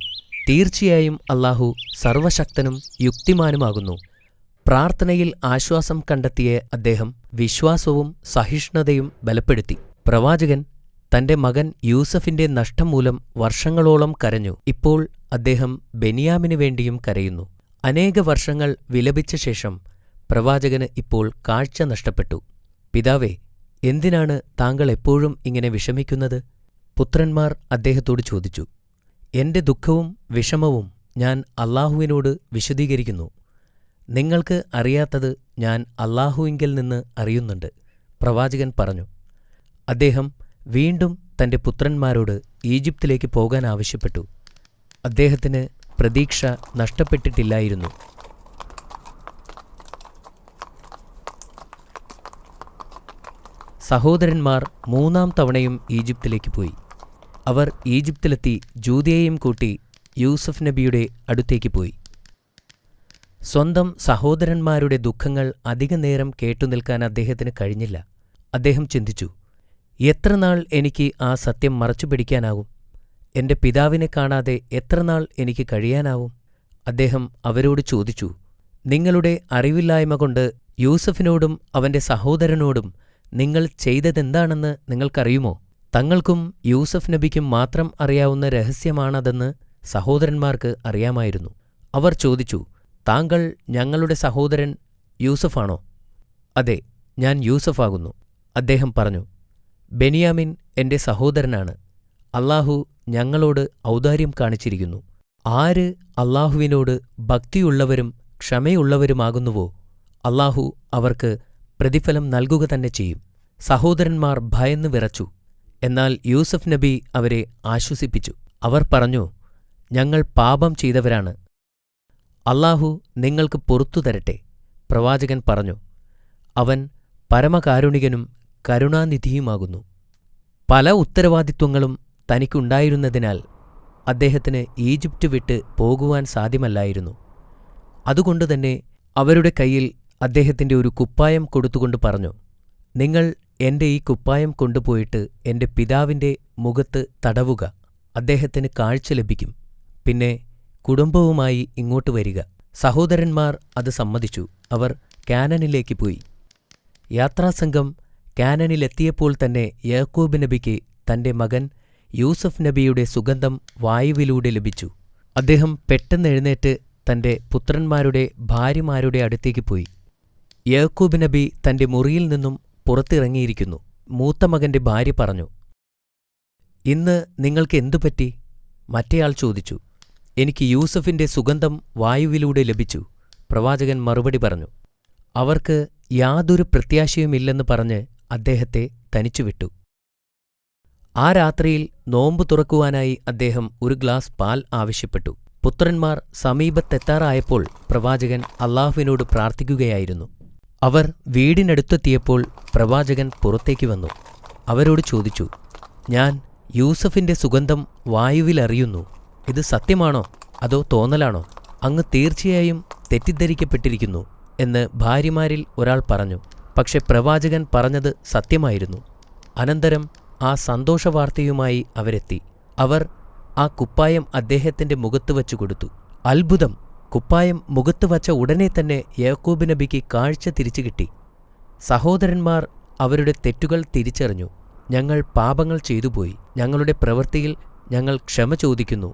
തീർച്ചയായും അല്ലാഹു സർവശക്തനും യുക്തിമാനുമാകുന്നു. പ്രാർത്ഥനയിൽ ആശ്വാസം കണ്ടെത്തിയ അദ്ദേഹം വിശ്വാസവും സഹിഷ്ണുതയും ബലപ്പെടുത്തി. പ്രവാചകൻ തന്റെ മകൻ യൂസഫിന്റെ നഷ്ടം മൂലം വർഷങ്ങളോളം കരഞ്ഞു. ഇപ്പോൾ അദ്ദേഹം ബെന്യാമിനു വേണ്ടിയും കരയുന്നു. അനേക വർഷങ്ങൾ വിലപിച്ച ശേഷം പ്രവാചകന് ഇപ്പോൾ കാഴ്ച നഷ്ടപ്പെട്ടു. പിതാവേ, എന്തിനാണ് താങ്കൾ എപ്പോഴും ഇങ്ങനെ വിഷമിക്കുന്നത്? പുത്രന്മാർ അദ്ദേഹത്തോട് ചോദിച്ചു. എന്റെ ദുഃഖവും വിഷമവും ഞാൻ അല്ലാഹുവിനോട് വിശദീകരിക്കുന്നു. നിങ്ങൾക്ക് അറിയാത്തത് ഞാൻ അല്ലാഹുവിങ്കൽ നിന്ന് അറിയുന്നുണ്ട്, പ്രവാചകൻ പറഞ്ഞു. അദ്ദേഹം വീണ്ടും തന്റെ പുത്രന്മാരോട് ഈജിപ്തിലേക്ക് പോകാൻ ആവശ്യപ്പെട്ടു. അദ്ദേഹത്തിന് പ്രതീക്ഷ നഷ്ടപ്പെട്ടിട്ടില്ലായിരുന്നു. സഹോദരന്മാർ 3-ാം തവണയും ഈജിപ്തിലേക്ക് പോയി. അവർ ഈജിപ്തിലെത്തി ജൂദയെയും കൂട്ടി യൂസഫ് നബിയുടെ അടുത്തേക്ക് പോയി. സ്വന്തം സഹോദരന്മാരുടെ ദുഃഖങ്ങൾ അധികനേരം കേട്ടുനിൽക്കാൻ അദ്ദേഹത്തിന് കഴിഞ്ഞില്ല. അദ്ദേഹം ചിന്തിച്ചു, എത്രനാൾ എനിക്ക് ആ സത്യം മറച്ചുപിടിക്കാനാവും? എന്റെ പിതാവിനെ കാണാതെ എത്രനാൾ എനിക്ക് കഴിയാനാവും? അദ്ദേഹം അവരോട് ചോദിച്ചു, നിങ്ങളുടെ അറിവില്ലായ്മ കൊണ്ട് യൂസഫിനോടും അവന്റെ സഹോദരനോടും നിങ്ങൾ ചെയ്തതെന്താണെന്ന് നിങ്ങൾക്കറിയുമോ? തങ്ങൾക്കും യൂസഫ് നബിക്കും മാത്രം അറിയാവുന്ന രഹസ്യമാണതെന്ന് സഹോദരന്മാർക്ക് അറിയാമായിരുന്നു. അവർ ചോദിച്ചു, താങ്കൾ ഞങ്ങളുടെ സഹോദരൻ യൂസഫാണോ? അതെ, ഞാൻ യൂസഫാകുന്നു. അദ്ദേഹം പറഞ്ഞു, ബെന്യാമിൻ എന്റെ സഹോദരനാണ്. അല്ലാഹു ഞങ്ങളോട് ഔദാര്യം കാണിച്ചിരിക്കുന്നു. ആര് അല്ലാഹുവിനോട് ഭക്തിയുള്ളവരും ക്ഷമയുള്ളവരുമാകുന്നുവോ അല്ലാഹു അവർക്ക് പ്രതിഫലം നൽകുക തന്നെ ചെയ്യും. സഹോദരന്മാർ ഭയന്ന് വിറച്ചു. എന്നാൽ യൂസഫ് നബി അവരെ ആശ്വസിപ്പിച്ചു. അവർ പറഞ്ഞു, ഞങ്ങൾ പാപം ചെയ്തവരാണ്. അല്ലാഹു നിങ്ങൾക്ക് പുറത്തു തരട്ടെ. പ്രവാചകൻ പറഞ്ഞു, അവൻ പരമകാരുണികനും കരുണാനിധിയുമാകുന്നു. പല ഉത്തരവാദിത്വങ്ങളും തനിക്കുണ്ടായിരുന്നതിനാൽ അദ്ദേഹത്തിന് ഈജിപ്റ്റ് വിട്ട് പോകുവാൻ സാധ്യമല്ലായിരുന്നു. അതുകൊണ്ടുതന്നെ അവരുടെ കയ്യിൽ അദ്ദേഹത്തിന്റെ ഒരു കുപ്പായം കൊടുത്തുകൊണ്ട് പറഞ്ഞു, നിങ്ങൾ എന്റെ ഈ കുപ്പായം കൊണ്ടുപോയിട്ട് എന്റെ പിതാവിന്റെ മുഖത്ത് തടവുക. അദ്ദേഹത്തിന് കാഴ്ച ലഭിക്കും. പിന്നെ കുടുംബവുമായി ഇങ്ങോട്ട് വരിക. സഹോദരന്മാർ അത് സമ്മതിച്ചു. അവർ കാനനിലേക്ക് പോയി. യാത്രാസംഘം കാനനിലെത്തിയപ്പോൾ തന്നെ യാക്കോബ് നബിക്ക് തന്റെ മകൻ യൂസഫ് നബിയുടെ സുഗന്ധം വായുവിലൂടെ ലഭിച്ചു. അദ്ദേഹം പെട്ടെന്ന് എഴുന്നേറ്റ് തന്റെ പുത്രന്മാരുടെ ഭാര്യമാരുടെ അടുത്തേക്ക് പോയി. യാക്കോബ് നബി തന്റെ മുറിയിൽ നിന്നും പുറത്തിറങ്ങിയിരിക്കുന്നു. മൂത്ത മകന്റെ ഭാര്യ പറഞ്ഞു, ഇന്ന് നിങ്ങൾക്ക് എന്തുപറ്റി? മറ്റേയാൾ ചോദിച്ചു, എനിക്ക് യൂസഫിന്റെ സുഗന്ധം വായുവിലൂടെ ലഭിച്ചു. പ്രവാചകൻ മറുപടി പറഞ്ഞു. അവർക്ക് യാതൊരു പ്രത്യാശയുമില്ലെന്ന് പറഞ്ഞ് അദ്ദേഹത്തെ തനിച്ചുവിട്ടു. ആ രാത്രിയിൽ നോമ്പ് തുറക്കുവാനായി അദ്ദേഹം ഒരു ഗ്ലാസ് പാൽ ആവശ്യപ്പെട്ടു. പുത്രന്മാർ സമീപത്തെത്താറായപ്പോൾ പ്രവാചകൻ അല്ലാഹുവിനോട് പ്രാർത്ഥിക്കുകയായിരുന്നു. അവർ വീടിനടുത്തെത്തിയപ്പോൾ പ്രവാചകൻ പുറത്തേക്ക് വന്നു. അവരോട് ചോദിച്ചു, ഞാൻ യൂസഫിന്റെ സുഗന്ധം വായുവിലറിയുന്നു. ഇത് സത്യമാണോ അതോ തോന്നലാണോ? അങ്ങ് തീർച്ചയായും തെറ്റിദ്ധരിക്കപ്പെട്ടിരിക്കുന്നു എന്ന് ഭാര്യമാരിൽ ഒരാൾ പറഞ്ഞു. പക്ഷെ പ്രവാചകൻ പറഞ്ഞത് സത്യമായിരുന്നു. അനന്തരം ആ സന്തോഷവാർത്തയുമായി അവരെത്തി. അവർ ആ കുപ്പായം അദ്ദേഹത്തിന്റെ മുഖത്ത് വച്ചു കൊടുത്തു. അത്ഭുതം! കുപ്പായം മുഖത്ത് വച്ച ഉടനെ തന്നെ യാക്കോബ് നബിക്ക് കാഴ്ച തിരിച്ചു കിട്ടി. സഹോദരന്മാർ അവരുടെ തെറ്റുകൾ തിരിച്ചറിഞ്ഞു. ഞങ്ങൾ പാപങ്ങൾ ചെയ്തുപോയി. ഞങ്ങളുടെ പ്രവൃത്തിയിൽ ഞങ്ങൾ ക്ഷമ ചോദിക്കുന്നു